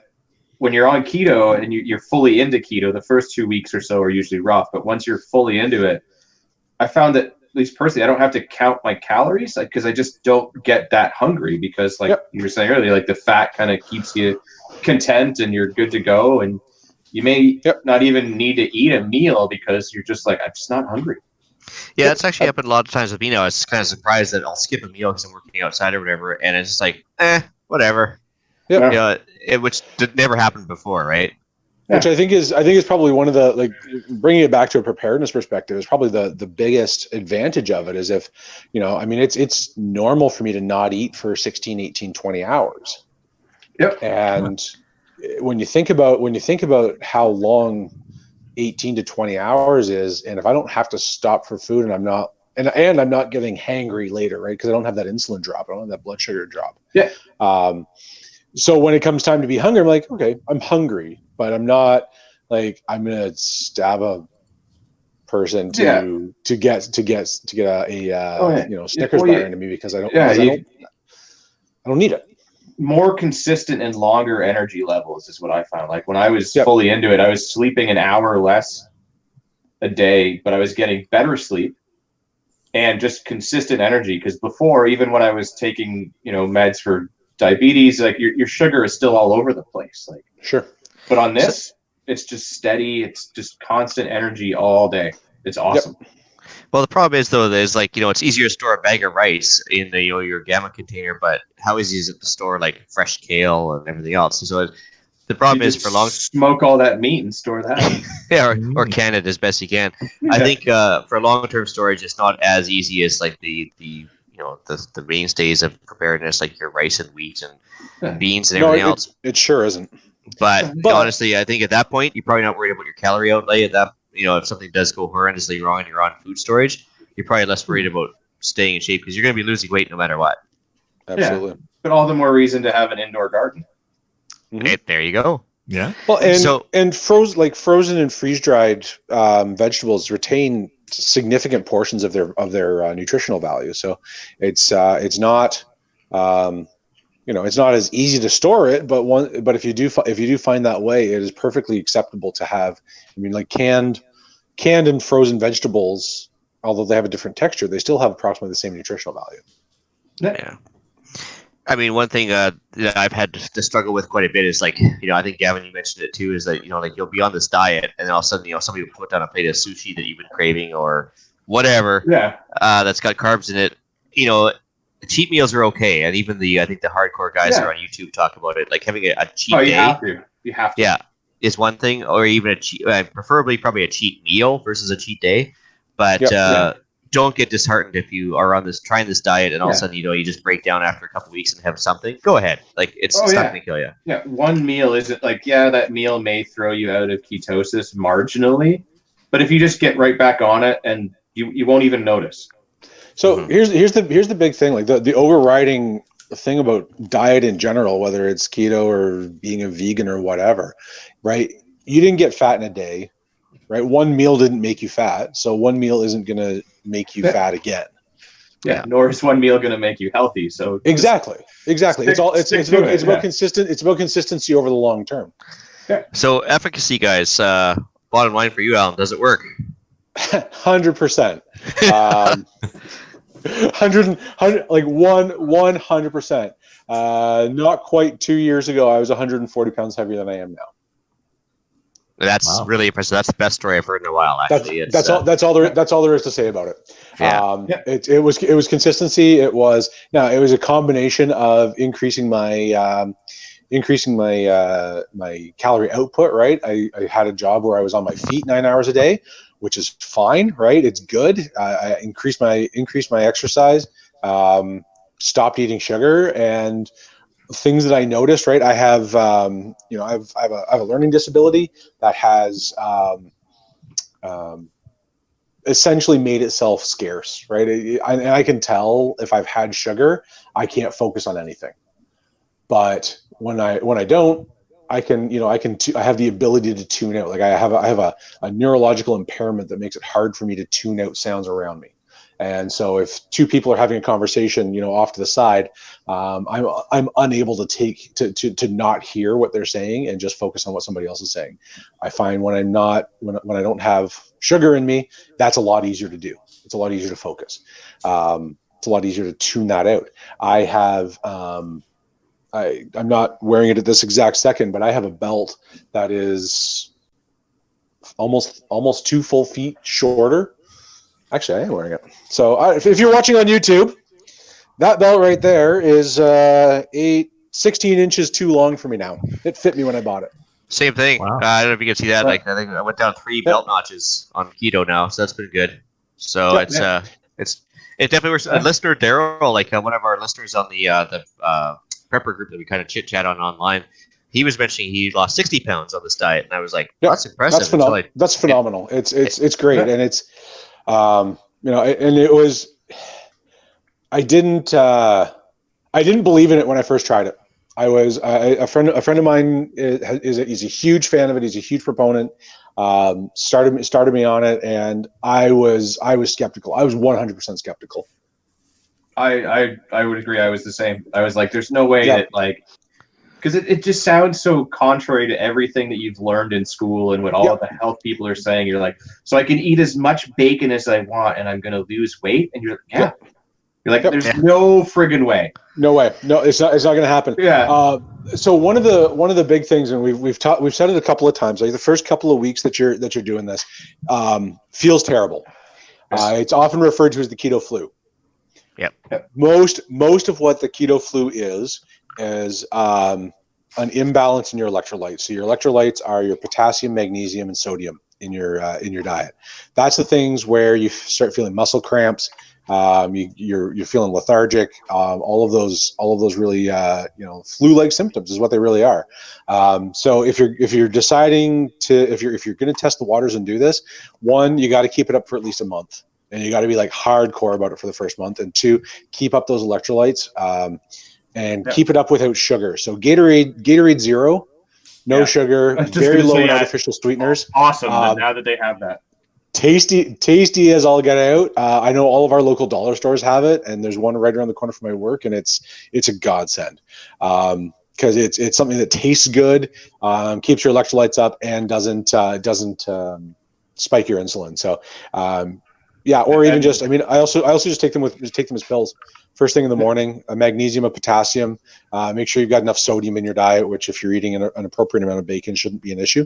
when you're on keto and you're fully into keto, the first 2 weeks or so are usually rough. But once you're fully into it, I found that, at least personally, I don't have to count my calories, because I just don't get that hungry, because you were saying earlier, like the fat kind of keeps you content and you're good to go. And you may not even need to eat a meal because you're just like, I'm just not hungry. Yeah, that's actually happened a lot of times with me now. I was kind of surprised that I'll skip a meal because I'm working outside or whatever. And it's just like, whatever. Yep. Which never happened before, right? Which I think is probably one of the, like, bringing it back to a preparedness perspective is probably the biggest advantage of it is if, I mean, it's normal for me to not eat for 16, 18, 20 hours. Yep. And when you think about how long 18 to 20 hours is, and if I don't have to stop for food and I'm not getting hangry later, right? Because I don't have that insulin drop. I don't have that blood sugar drop. Yeah. So when it comes time to be hungry, I'm like, okay, I'm hungry, but I'm not like I'm gonna stab a person to get a Snickers bar into me because I don't need it. More consistent and longer energy levels is what I found. Like when I was fully into it, I was sleeping an hour less a day, but I was getting better sleep and just consistent energy. Because before, even when I was taking meds for diabetes, like your sugar is still all over the place. Like sure, but on this, it's just steady. It's just constant energy all day. It's awesome. Yep. Well, the problem is though, there's like it's easier to store a bag of rice in the your Gamma container, but how easy is it to store like fresh kale and everything else? So the problem is for long smoke all that meat and store that. or can it as best you can. I think for long-term storage, it's not as easy as like the mainstays of preparedness, like your rice and wheat and beans and everything else. It sure isn't. But honestly, I think at that point, you're probably not worried about your calorie outlay. At that, if something does go horrendously wrong and you're on food storage, you're probably less worried about staying in shape because you're going to be losing weight no matter what. Absolutely. Yeah, but all the more reason to have an indoor garden. Mm-hmm. There you go. Yeah. Well, and frozen and freeze dried vegetables retain significant portions of their nutritional value. So it's not it's not as easy to store it, but if you do find that way, it is perfectly acceptable to have. I mean, like canned and frozen vegetables, although they have a different texture, they still have approximately the same nutritional value. Yeah. I mean, one thing that I've had to struggle with quite a bit is like, I think Gavin, you mentioned it too, is that, like you'll be on this diet and then all of a sudden, somebody will put down a plate of sushi that you've been craving or whatever. Yeah. That's got carbs in it. Cheat meals are okay. And even I think the hardcore guys are on YouTube talk about it. Like having a cheat day. You have to. Yeah. Is one thing, or even a cheat, preferably probably a cheat meal versus a cheat day. But, don't get disheartened if you are on trying this diet and all of a sudden you just break down after a couple of weeks and have something. Go ahead, like it's not going to kill you. Yeah, one meal isn't like that meal may throw you out of ketosis marginally, but if you just get right back on it and you won't even notice. So here's the big thing, like the overriding thing about diet in general, whether it's keto or being a vegan or whatever, right? You didn't get fat in a day. Right, one meal didn't make you fat, so one meal isn't going to make you fat again. Yeah, nor is one meal going to make you healthy. So exactly. It's about consistent. It's about consistency over the long term. So efficacy, guys. Bottom line for you, Alan, does it work? 100%. 100%. Not quite 2 years ago, I was 140 pounds heavier than I am now. That's really impressive. That's the best story I've heard in a while. Actually, that's all there is to say about it. Yeah. It was consistency. It was a combination of increasing my my calorie output. Right, I had a job where I was on my feet 9 hours a day, which is fine. Right, it's good. I increased my exercise. Stopped eating sugar, and things that I noticed, right? I have, I have a learning disability that has essentially made itself scarce, right? I can tell if I've had sugar, I can't focus on anything. But when I don't, I have the ability to tune out. Like I have a neurological impairment that makes it hard for me to tune out sounds around me. And so if two people are having a conversation, off to the side, I'm unable to not hear what they're saying and just focus on what somebody else is saying. I find when I don't have sugar in me, that's a lot easier to do. It's a lot easier to focus. It's a lot easier to tune that out. I have, I'm not wearing it at this exact second, but I have a belt that is almost 2 full feet shorter. Actually, I am wearing it. So if you're watching on YouTube, that belt right there is 16 inches too long for me now. It fit me when I bought it. Same thing. Wow. I don't know if you can see that. Like I think I went down 3 belt notches on keto now, so that's been good. So it definitely works. Listener Daryl, like one of our listeners on the prepper group that we kind of chit chat on online, he was mentioning he lost 60 pounds on this diet, and I was like, that's impressive. That's phenomenal. It's great, and it's. And it was, I didn't believe in it when I first tried it. A friend of mine is a huge fan of it. He's a huge proponent. Started me on it, and I was skeptical. I was 100% skeptical. I would agree. I was the same. I was like, there's no way that because it just sounds so contrary to everything that you've learned in school and what all of the health people are saying. You're like, so I can eat as much bacon as I want and I'm going to lose weight. And you're like, You're like, there's no friggin' way. No way. No, it's not going to happen. Yeah. So one of the big things, and we've said it a couple of times, like the first couple of weeks that you're doing this, feels terrible. It's often referred to as the keto flu. Yep. Most of what the keto flu is an imbalance in your electrolytes. So your electrolytes are your potassium, magnesium, and sodium in your diet. That's the things where you start feeling muscle cramps. You're feeling lethargic. All of those really flu-like symptoms is what they really are. So if you're deciding if you're going to test the waters and do this, one, you got to keep it up for at least a month. And you got to be like hardcore about it for the first month. And two, keep up those electrolytes and keep it up without sugar. So Gatorade Zero, no sugar, very low in artificial sweeteners. Awesome. Now that they have that. Tasty as all get out. I know all of our local dollar stores have it, and there's one right around the corner from my work, and it's a godsend. Because it's something that tastes good, keeps your electrolytes up, and doesn't spike your insulin. So or even just, I also just take them as pills. First thing in the morning, a magnesium, a potassium. Make sure you've got enough sodium in your diet, which if you're eating an appropriate amount of bacon shouldn't be an issue.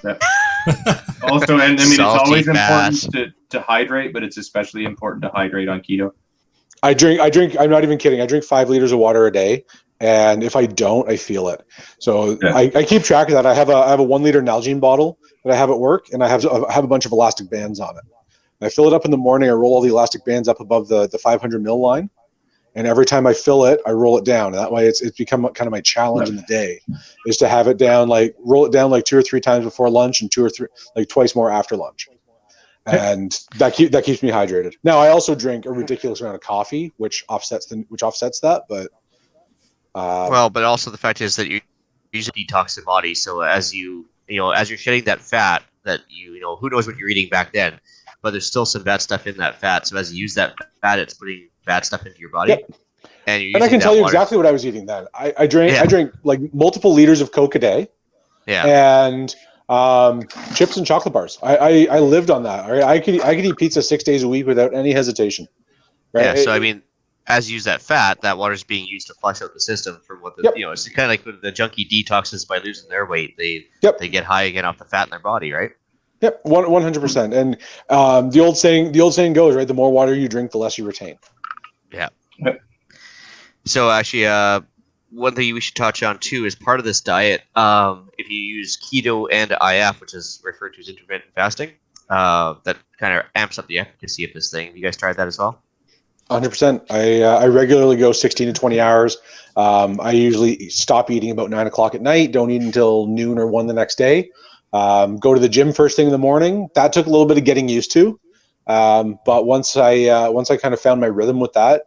Yeah. Also, and it's always important to hydrate, but it's especially important to hydrate on keto. I drink, I'm not even kidding. I drink 5 liters of water a day. And if I don't, I feel it. So I keep track of that. I have a 1 liter Nalgene bottle that I have at work, and I have a bunch of elastic bands on it. And I fill it up in the morning. I roll all the elastic bands up above the 500 mil line. And every time I fill it, I roll it down. And that way it's become kind of my challenge in the day is to have it down, roll it down 2 or 3 times before lunch and 2 or 3, twice more after lunch. And that keeps me hydrated. Now I also drink a ridiculous amount of coffee, which offsets that. But but also the fact is that you usually detox the body. So as you're shedding that fat, that who knows what you're eating back then, but there's still some bad stuff in that fat. So as you use that fat, it's putting bad stuff into your body. Yep. And I can tell you exactly what I was eating then. I drank like multiple liters of Coke a day. Yeah. and chips and chocolate bars. I lived on that. Right? I could eat pizza 6 days a week without any hesitation. Right? Yeah. So I mean, as you use that fat, that water is being used to flush out the system for what the it's kind of like when the junkie detoxes by losing their weight. They get high again off the fat in their body, right? Yep, 100%. And the old saying goes, right? The more water you drink, the less you retain. Yeah. So actually, one thing we should touch on too is part of this diet. If you use keto and IF, which is referred to as intermittent fasting, that kind of amps up the efficacy of this thing. Have you guys tried that as well? 100%. I regularly go 16 to 20 hours. I usually stop eating about 9 o'clock at night. Don't eat until noon or 1 the next day. Go to the gym first thing in the morning. That took a little bit of getting used to, but once I kind of found my rhythm with that,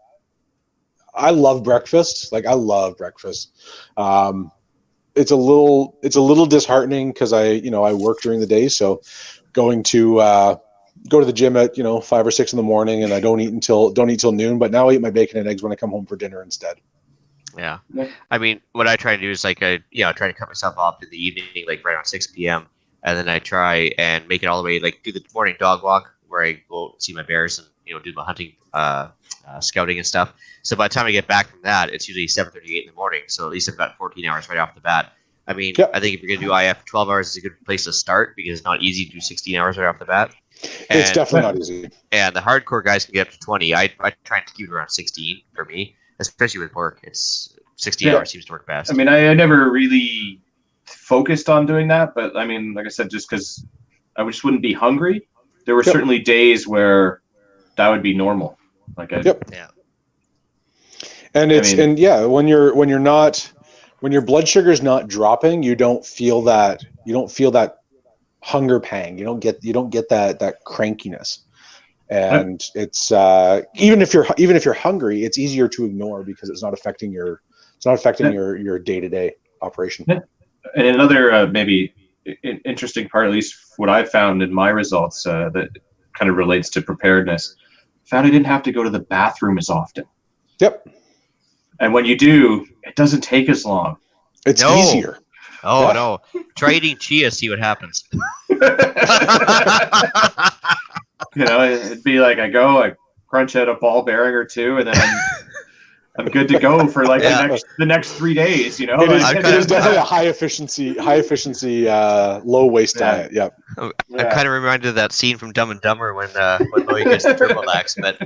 I love breakfast. Like I love breakfast. It's a little disheartening because I work during the day, so going to go to the gym at 5 or 6 in the morning, and I don't eat till noon. But now I eat my bacon and eggs when I come home for dinner instead. Yeah. I mean, what I try to do is like I try to cut myself off in the evening, like right around 6 p.m. And then I try and make it all the way, like do the morning dog walk where I go see my bears and do my hunting, scouting and stuff. So by the time I get back from that, it's usually 7:38 in the morning. So at least I've got 14 hours right off the bat. I mean, I think if you're gonna do IF, 12 hours is a good place to start because it's not easy to do 16 hours right off the bat. It's definitely not easy. And the hardcore guys can get up to 20. I try to keep it around 16 for me, especially with work. It's 16 hours seems to work best. I mean, I never really focused on doing that, but I mean, like I said, just because I just wouldn't be hungry. There were certainly days where that would be normal. Like and when your blood sugar is not dropping, you don't feel that hunger pang. You don't get that crankiness. And it's even if you're hungry, it's easier to ignore because it's not affecting your day-to-day operation. And another maybe interesting part, at least what I've found in my results, that kind of relates to preparedness, found I didn't have to go to the bathroom as often. Yep. And when you do, it doesn't take as long. It's easier. Oh no! Try eating chia, see what happens. It'd be like I crunch out a ball bearing or two, and then I'm good to go for like the next 3 days. It is definitely a high efficiency, low waste diet. Yep. I'm kind of reminded of that scene from Dumb and Dumber when Louie gets the turbo lax, but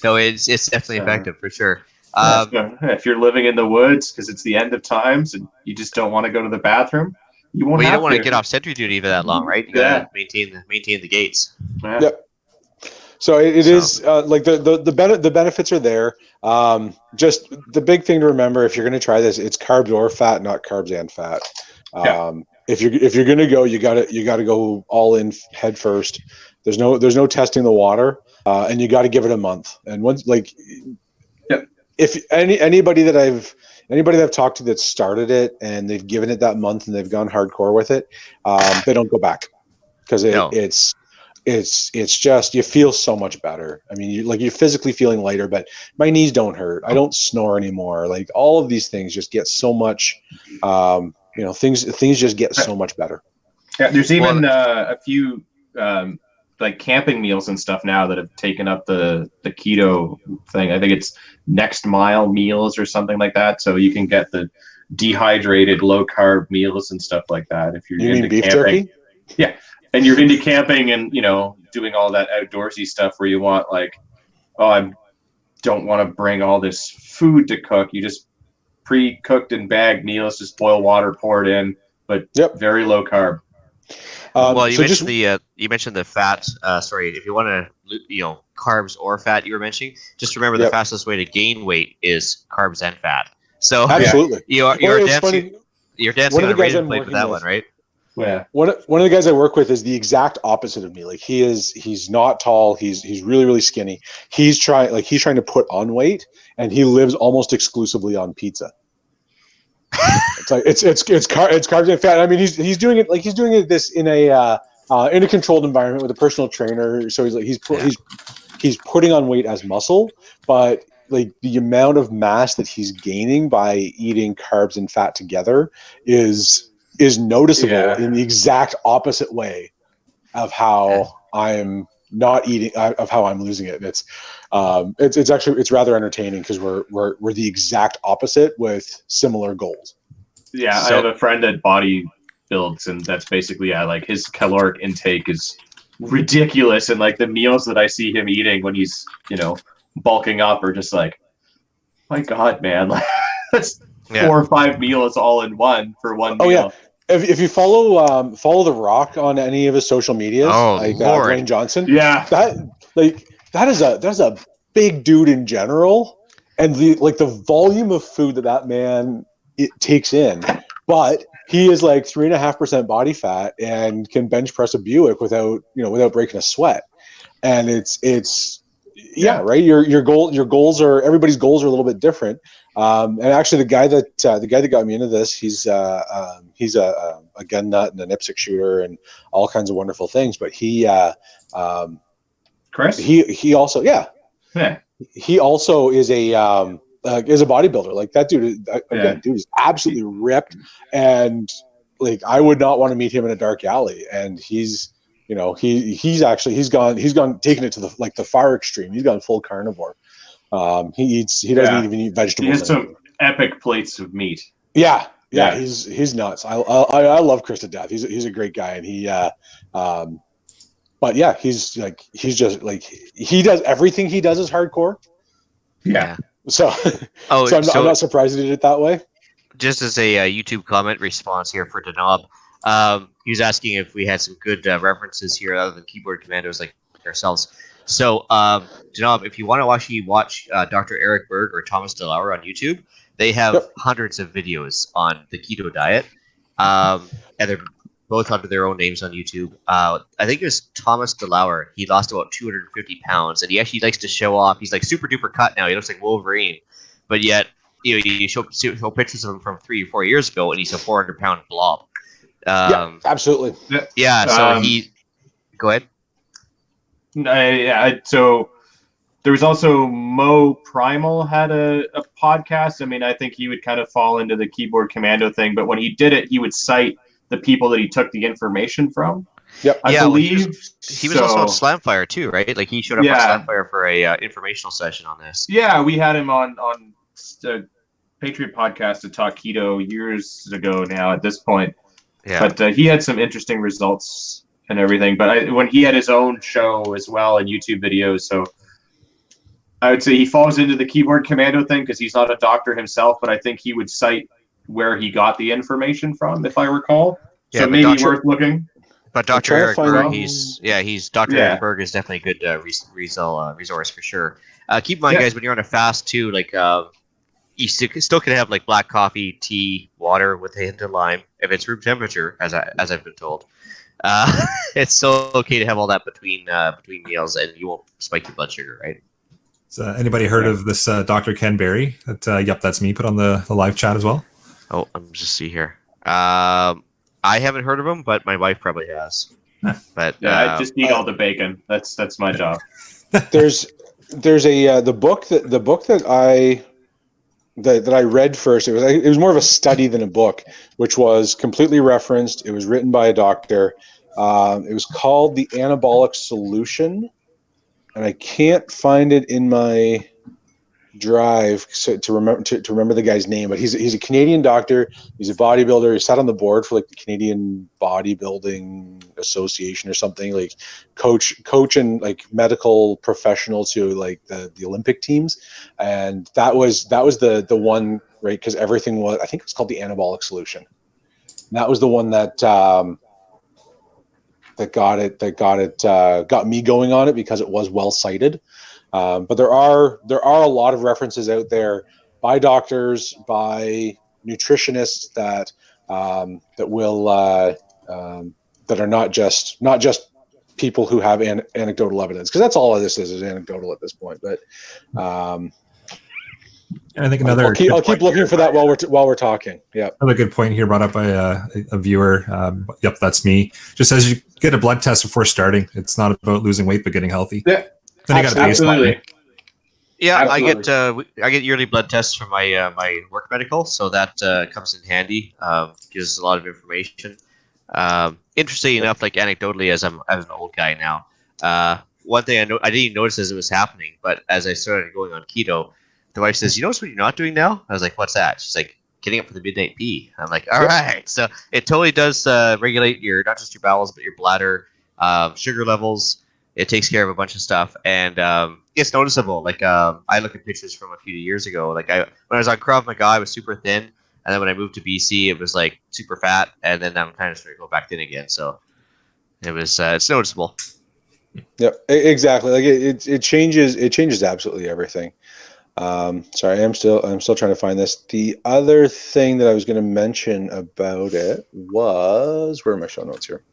it's definitely effective for sure. If you're living in the woods because it's the end of times and you just don't want to go to the bathroom, you won't. Well, you have don't want to get off sentry duty for that long, right? You gotta maintain the gates. Yeah. Yep. So it is like the benefits are there. Just the big thing to remember if you're going to try this, it's carbs or fat, not carbs and fat. If you're going to go, you got to go all in head first. There's no testing the water, and you got to give it a month. And once if anybody that I've talked to that started it and they've given it that month and they've gone hardcore with it, they don't go back because it's just you feel so much better. I mean, you're physically feeling lighter, but my knees don't hurt. I don't snore anymore. Like all of these things just get so much. Things just get so much better. Yeah, there's even a few like camping meals and stuff now that have taken up the keto thing. I think it's Next Mile meals or something like that. So you can get the dehydrated low carb meals and stuff like that. If you're into beef camping. jerky? Yeah. And you're into camping and, doing all that outdoorsy stuff where you want I don't want to bring all this food to cook. You just pre-cooked and bagged meals, just boil water, pour it in, but very low carb. You mentioned the fat. If you want to, carbs or fat, you were mentioning. Just remember the fastest way to gain weight is carbs and fat. So absolutely, you're dancing on a razor blade with that one, right? Yeah. One of the guys I work with is the exact opposite of me. Like he's not tall. He's really, really skinny. He's trying to put on weight, and he lives almost exclusively on pizza. It's like it's carbs and fat. I mean, he's doing it this in a controlled environment with a personal trainer. So he's putting on weight as muscle, but like the amount of mass that he's gaining by eating carbs and fat together is noticeable in the exact opposite way of how I'm not eating, of how I'm losing it. It's actually, it's rather entertaining because we're the exact opposite with similar goals. Yeah, I have a friend that body builds, and that's basically like his caloric intake is ridiculous, and like the meals that I see him eating when he's bulking up are just like, my God, man, like that's 4 or 5 meals all in one for one meal. Yeah. If you follow The Rock on any of his social medias, Dwayne Johnson, that's a big dude in general, and the volume of food that man it takes in, but he is like 3.5% body fat and can bench press a Buick without breaking a sweat, and it's right. Your goals are, everybody's goals are a little bit different. And actually, the guy that got me into this, he's a gun nut and an IPSC shooter and all kinds of wonderful things. But Chris, he also he also is a bodybuilder. Like that dude, dude is absolutely ripped, and like I would not want to meet him in a dark alley. And he's gone taking it to the far extreme. He's gone full carnivore. He doesn't even eat vegetables. He has some epic plates of meat. Yeah. He's nuts. I love Chris to death. He's a great guy, and but yeah, he's just like, he does everything he does is hardcore. Yeah. So I'm not surprised he did it that way. Just as a YouTube comment response here for Denob, he was asking if we had some good references here other than keyboard commandos like ourselves. So, Denob, if you want to watch Dr. Eric Berg or Thomas DeLauer on YouTube, they have hundreds of videos on the keto diet, and they're both under their own names on YouTube. I think it was Thomas DeLauer. He lost about 250 pounds, and he actually likes to show off. He's like super duper cut now. He looks like Wolverine, but yet you show pictures of him from 3 or 4 years ago, and he's a 400-pound blob. Absolutely. Yeah. So go ahead. So there was also Mo Primal had a podcast. I mean, I think he would kind of fall into the keyboard commando thing, but when he did it, he would cite the people that he took the information from. Yep. I believe he was also on Slamfire too, right? Like he showed up on Slamfire for a informational session on this. Yeah, we had him on Patriot podcast to talk keto years ago now at this point. Yeah. But he had some interesting results and everything. But when he had his own show as well and YouTube videos, so I would say he falls into the keyboard commando thing because he's not a doctor himself, but I think he would cite where he got the information from, if I recall. So maybe worth looking. But Dr. Eric Berg, Eric Berg is definitely a good resource for sure. Keep in mind, guys, when you're on a fast too, like you still can have like black coffee, tea, water with a hint of lime if it's room temperature, as I've been told. It's still okay to have all that between meals, and you won't spike your blood sugar, right? So anybody heard of this Dr. Ken Berry that Yep That's Me put on the live chat as well? Oh, I'm just see here. I haven't heard of him, but my wife probably has. But I just eat all the bacon. That's my job. There's the book that I read first. It was more of a study than a book, which was completely referenced. It was written by a doctor. It was called The Anabolic Solution, and I can't find it in my drive to remember the guy's name. But he's a Canadian doctor. He's a bodybuilder. He sat on the board for like the Canadian Bodybuilding Association or something, like coach and like medical professional to like the Olympic teams. And that was the one, right? Because everything was, I think it was called The Anabolic Solution. And that was the one that got me going on it because it was well cited. But there are a lot of references out there by doctors, by nutritionists that are not just people who have anecdotal evidence, because that's all of this is anecdotal at this point. But and I think I'll keep looking for that while we're talking. Yeah, another good point here brought up by a viewer. Yep, that's me. Just says you get a blood test before starting. It's not about losing weight but getting healthy. Yeah. Then you got a baseline. Yeah, Absolutely. I get yearly blood tests for my my work medical, so that comes in handy. Gives us a lot of information. Interesting enough, like anecdotally, as I'm an old guy now. One thing I didn't even notice as it was happening, but as I started going on keto, the wife says, "You notice what you're not doing now?" I was like, "What's that?" She's like, "Getting up for the midnight pee." I'm like, "All right." So it totally does regulate your not just your bowels, but your bladder, sugar levels. It takes care of a bunch of stuff, and it's noticeable. Like I look at pictures from a few years ago. Like when I was on Krav Maga, I was super thin, and then when I moved to BC, it was like super fat, and then I'm kind of starting to go back thin again. So it was it's noticeable. Yeah, exactly. Like it changes absolutely everything. Sorry, I'm still trying to find this. The other thing that I was going to mention about it was, where are my show notes here?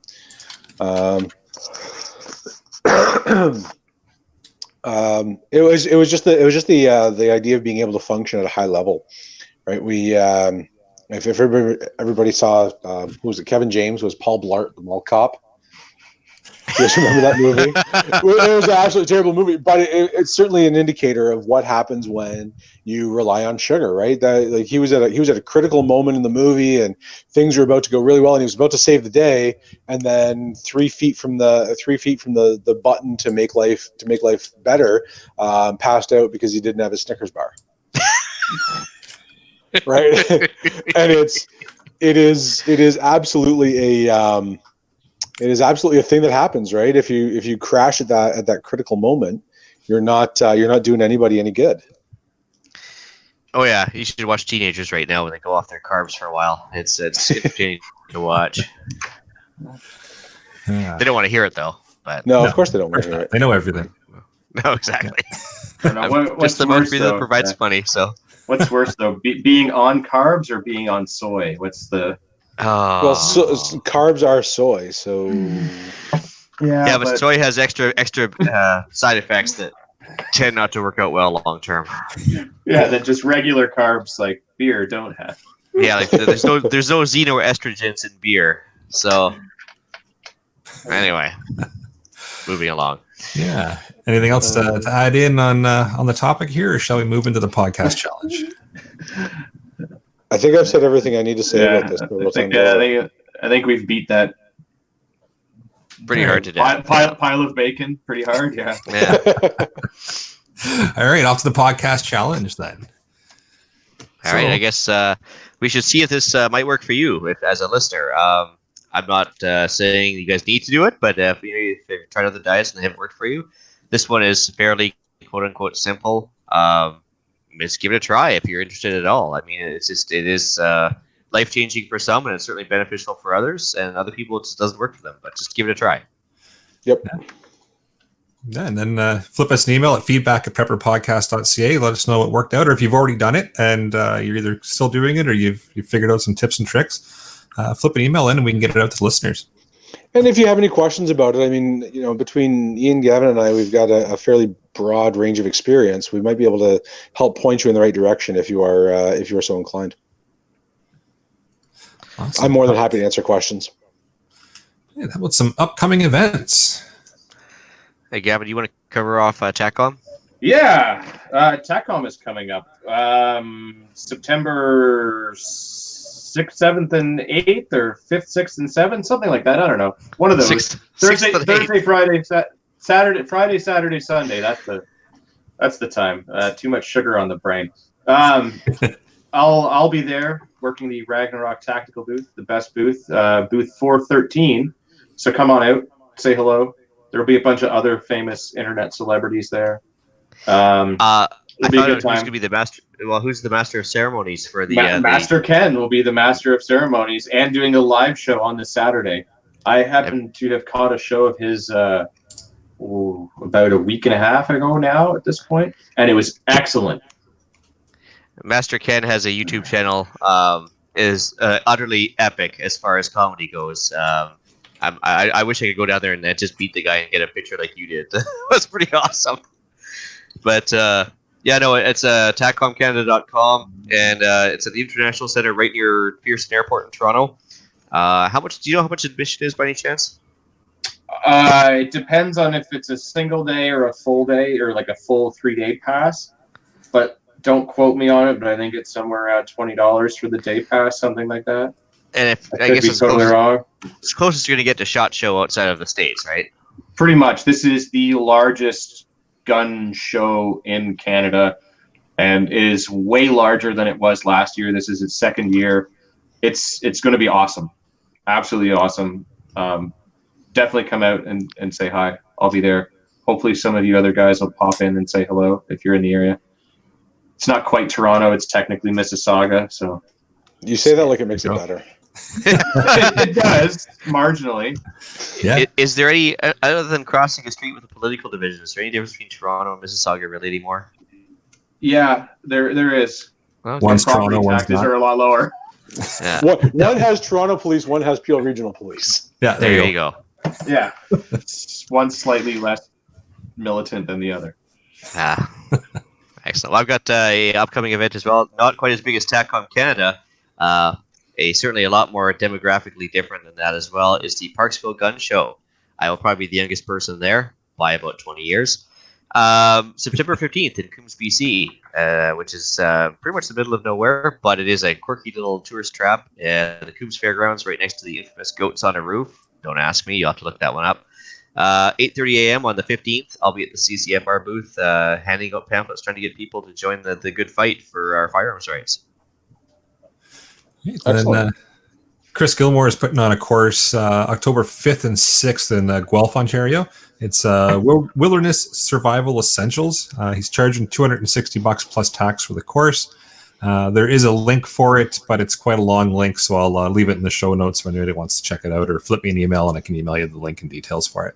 It was just the idea of being able to function at a high level, right? We if everybody saw who was it? Kevin James was Paul Blart, the mall cop. You guys remember that movie? It was an absolutely terrible movie, but it's certainly an indicator of what happens when you rely on sugar, right? That like he was at a critical moment in the movie, and things were about to go really well, and he was about to save the day, and then 3 feet from the button to make life better, passed out because he didn't have his Snickers bar. Right, and it is absolutely a. It is absolutely a thing that happens, right? If you crash at that critical moment, you're not doing anybody any good. Oh yeah, you should watch teenagers right now when they go off their carbs for a while. It's entertaining to watch. Yeah. They don't want to hear it though, but No, of course they don't want to hear it. They know everything. no, exactly. I don't know, what's Just the worse, movie that though? provides money. So What's worse though, being on carbs or being on soy? What's the Well, carbs are soy, so yeah, but soy has extra side effects that tend not to work out well long term. yeah, that just regular carbs like beer don't have. Yeah, like there's no xenoestrogens in beer. So anyway, moving along. Yeah. Anything else to add in on the topic here, or shall we move into the podcast challenge? I think I've said everything I need to say about this. I think we've beat that pretty hard to death. Pile of bacon pretty hard, yeah. Yeah. All right, off to the podcast challenge then. All right, I guess we should see if this might work for you as a listener. I'm not saying you guys need to do it, but if you've tried other diets and they haven't worked for you, this one is fairly quote-unquote simple. Just give it a try if you're interested at all. I mean, it is life-changing for some, and it's certainly beneficial for others, and other people it just doesn't work for them, but just give it a try. Yep. Yeah, and then flip us an email at feedback@prepperpodcast.ca. Let us know what worked out, or if you've already done it and you're either still doing it or you've figured out some tips and tricks, flip an email in and we can get it out to the listeners. And if you have any questions about it, I mean, between Ian, Gavin, and I, we've got a fairly broad range of experience. We might be able to help point you in the right direction if you are so inclined. Awesome. I'm more than happy to answer questions. Yeah, how about some upcoming events? Hey, Gavin, do you want to cover off TACCOM? Yeah, TACCOM is coming up September 6th, 7th, and 8th, or 5th, 6th, and 7th, something like that. I don't know. One of those. Thursday, Friday, Saturday, Saturday, Sunday. That's the time. Too much sugar on the brain. I'll be there working the Ragnarok Tactical booth, the best booth, booth 413. So come on out, say hello. There will be a bunch of other famous internet celebrities there. I thought who's going to be the master. Well, who's the master of ceremonies for the Master Ken will be the master of ceremonies and doing a live show on this Saturday. I happen to have caught a show of his about a week and a half ago now at this point, and it was excellent. Master Ken has a YouTube channel. Is utterly epic as far as comedy goes. I wish I could go down there and just beat the guy and get a picture like you did. That's pretty awesome. But yeah, no, it's TACCOMCanada.com, and it's at the International Center right near Pearson Airport in Toronto. Do you know how much admission is by any chance? It depends on if it's a single day or a full day or like a full 3-day pass. but don't quote me on it. But I think it's somewhere around $20 for the day pass, something like that. And if I could be totally wrong. It's closest you're going to get to SHOT Show outside of the States, right? Pretty much. This is the largest gun show in Canada and is way larger than it was last year. This is its second year. It's going to be awesome. Absolutely awesome. Definitely come out and say hi. I'll be there. Hopefully some of you other guys will pop in and say hello if you're in the area. It's not quite Toronto. It's technically Mississauga. So you say that like it makes it better. It does, marginally. Yeah. Is there any, other than crossing a street with a political division, is there any difference between Toronto and Mississauga really anymore? Yeah, there is. Okay. One's Property Toronto, one's taxes not. are a lot lower. Yeah. One has Toronto Police, one has Peel Regional Police. Yeah, There you go. Yeah, one's slightly less militant than the other. Ah, excellent. Well, I've got a upcoming event as well. Not quite as big as TACCOM Canada. Certainly a lot more demographically different than that as well. Is the Parksville Gun Show. I will probably be the youngest person there by about 20 years. September 15th in Coombs, BC, which is pretty much the middle of nowhere, but it is a quirky little tourist trap. The Coombs Fairgrounds, right next to the infamous Goats on a Roof. Don't ask me. You'll have to look that one up. 8:30 a.m. on the 15th, I'll be at the CCFR booth handing out pamphlets, trying to get people to join the good fight for our firearms rights. And then, Chris Gilmour is putting on a course October 5th and 6th in Guelph, Ontario. It's Wilderness Survival Essentials. He's charging $260 plus tax for the course. There is a link for it, but it's quite a long link, so I'll leave it in the show notes if anybody wants to check it out, or flip me an email and I can email you the link and details for it.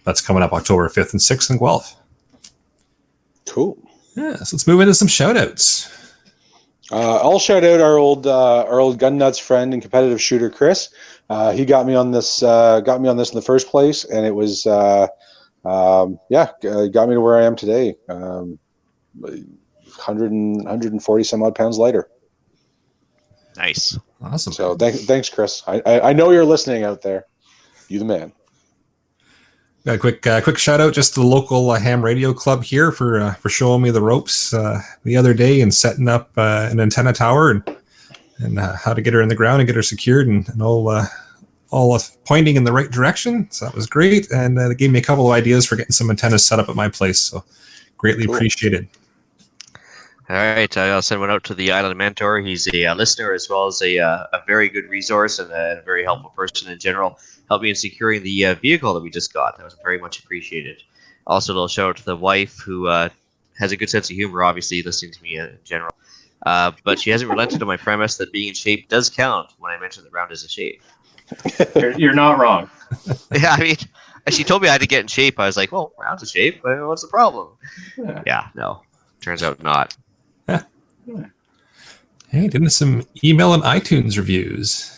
That's coming up October 5th and 6th in Guelph. Cool. Yeah, so let's move into some shout-outs. I'll shout out our old gun nuts friend and competitive shooter Chris. He got me on this in the first place, and it was got me to where I am today. 140 some odd pounds lighter. Nice. Awesome. So thanks, Chris. I know you're listening out there. You the man. Got a quick shout out just to the local ham radio club here for showing me the ropes the other day and setting up an antenna tower and how to get her in the ground and get her secured and all pointing in the right direction. So that was great, and they gave me a couple of ideas for getting some antennas set up at my place. So greatly appreciated. All right, I'll send one out to the Island Mentor. He's a listener as well as a very good resource and a very helpful person in general. Helped me in securing the vehicle that we just got. That was very much appreciated. Also, a little shout out to the wife who has a good sense of humor, obviously, listening to me in general. But she hasn't relented on my premise that being in shape does count when I mention that round is a shape. You're not wrong. Yeah, I mean, she told me I had to get in shape. I was like, well, round's a shape. What's the problem? Yeah, no. Turns out not. Hey, didn't some email and iTunes reviews.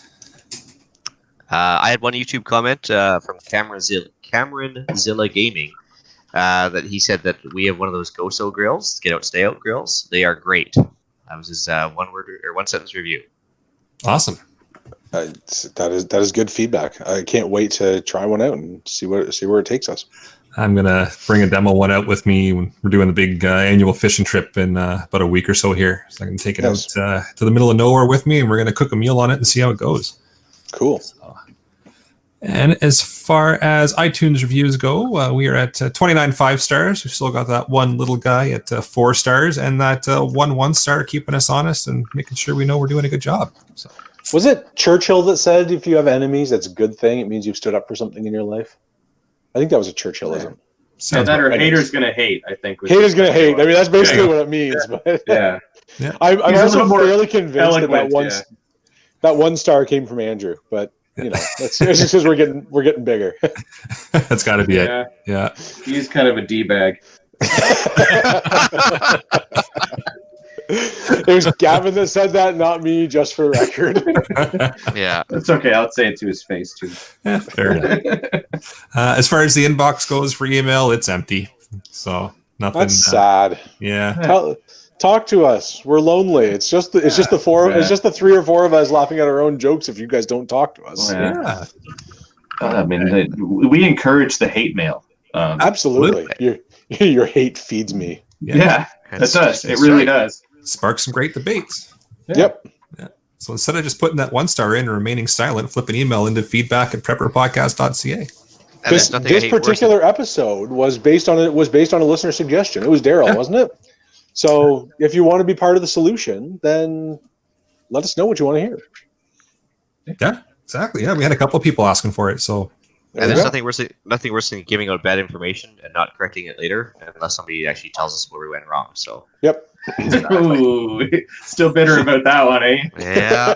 I had one YouTube comment from Cameron Zilla Gaming that he said that we have one of those GoSo grills, get out, stay out grills. They are great. That was his one sentence review. Awesome. That is good feedback. I can't wait to try one out and see where it takes us. I'm gonna bring a demo one out with me when we're doing the big annual fishing trip in about a week or so here. So I can take it out to the middle of nowhere with me, and we're gonna cook a meal on it and see how it goes. Cool. And as far as iTunes reviews go, we are at 29 5-stars. We've still got that one little guy at 4 stars, and that 1 star keeping us honest and making sure we know we're doing a good job. So. Was it Churchill that said if you have enemies, that's a good thing? It means you've stood up for something in your life? I think that was a Churchillism. Yeah, that or haters gonna hate, I think. Haters gonna hate. I mean, that's basically what it means. But yeah. I'm also more fairly convinced that 1 star came from Andrew, but you know, it's just because we're getting bigger. That's got to be it. Yeah. He's kind of a D-bag. It was Gavin that said that, not me, just for record. Yeah. That's okay. I'll say it to his face, too. Yeah, fair enough. As far as the inbox goes for email, it's empty. So nothing. That's sad. Yeah. Talk to us. We're lonely. It's just the 3 or 4 of us laughing at our own jokes if you guys don't talk to us. Yeah. I mean, we encourage the hate mail. Absolutely. Your hate feeds me. Yeah, that does. It really does. Spark some great debates. Yeah. Yep. Yeah. So instead of just putting that 1-star in and remaining silent, flip an email into feedback@prepperpodcast.ca. This particular episode was based on a listener suggestion. It was Daryl, wasn't it? So if you want to be part of the solution, then let us know what you want to hear. Yeah, exactly. Yeah, we had a couple of people asking for it. So and there's nothing worse than giving out bad information and not correcting it later, unless somebody actually tells us where we went wrong. So yep. Ooh, still bitter about that one, eh? Yeah.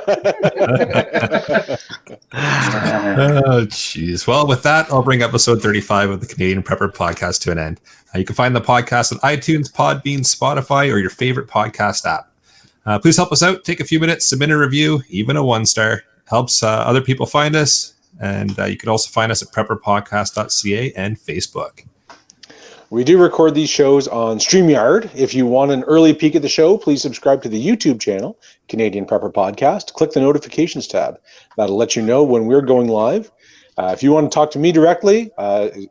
Oh, jeez. Well, with that, I'll bring episode 35 of the Canadian Prepper Podcast to an end. You can find the podcast on iTunes, Podbean, Spotify, or your favorite podcast app. Please help us out. Take a few minutes, submit a review, even a 1-star. Helps other people find us. And you can also find us at prepperpodcast.ca and Facebook. We do record these shows on StreamYard. If you want an early peek at the show, please subscribe to the YouTube channel, Canadian Prepper Podcast. Click the notifications tab. That'll let you know when we're going live. If you want to talk to me directly,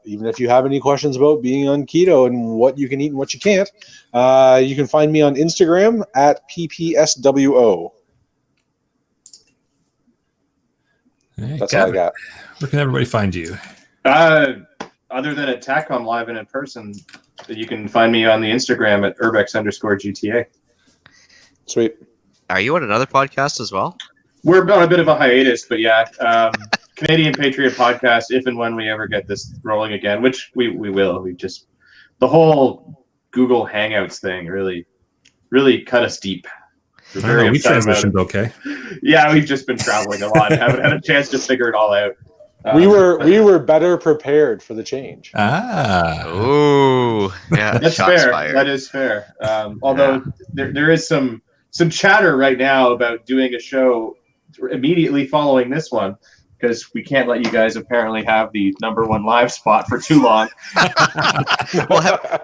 even if you have any questions about being on keto and what you can eat and what you can't, you can find me on Instagram at PPSWO. Hey, That's Gavin, all I got. Where can everybody find you? Other than at TACCOM live and in person, you can find me on the Instagram at urbex_GTA. Sweet. Are you on another podcast as well? We're on a bit of a hiatus, but yeah, Canadian Patriot Podcast, if and when we ever get this rolling again, which we will. We just, the whole Google Hangouts thing really cut us deep. We transitioned okay. Yeah, we've just been traveling a lot. Haven't had a chance to figure it all out. We were better prepared for the change. Oh, yeah, that's fair. Fired. That is fair. Although there is some chatter right now about doing a show immediately following this one, because we can't let you guys apparently have the #1 live spot for too long.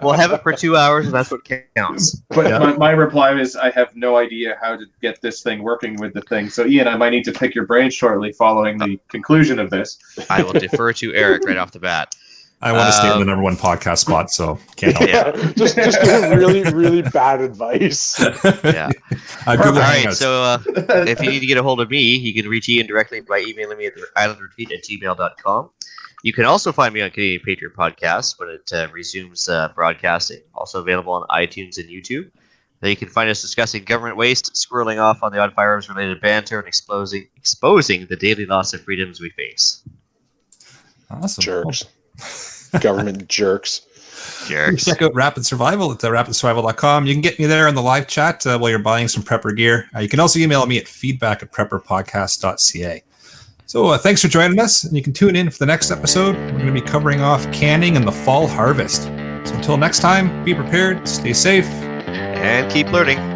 We'll have it for 2 hours, and that's what counts. But my reply is, I have no idea how to get this thing working with the thing. So, Ian, I might need to pick your brain shortly following the conclusion of this. I will defer to Eric right off the bat. I want to stay in the #1 podcast spot, so can't help. Yeah, just give really, really bad advice. Yeah. All right, so if you need to get a hold of me, you can reach Ian directly by emailing me at islandretreat@gmail.com. You can also find me on Canadian Patriot Podcast when it resumes broadcasting. Also available on iTunes and YouTube. There you can find us discussing government waste, squirreling off on the odd firearms-related banter, and exposing the daily loss of freedoms we face. Awesome. Jerks. Government jerks. Check out Rapid Survival at rapidsurvival.com. You can get me there in the live chat while you're buying some prepper gear. You can also email me at feedback@prepperpodcast.ca. So thanks for joining us, and you can tune in for the next episode. We're going to be covering off canning and the fall harvest. So until next time, be prepared, stay safe, and keep learning.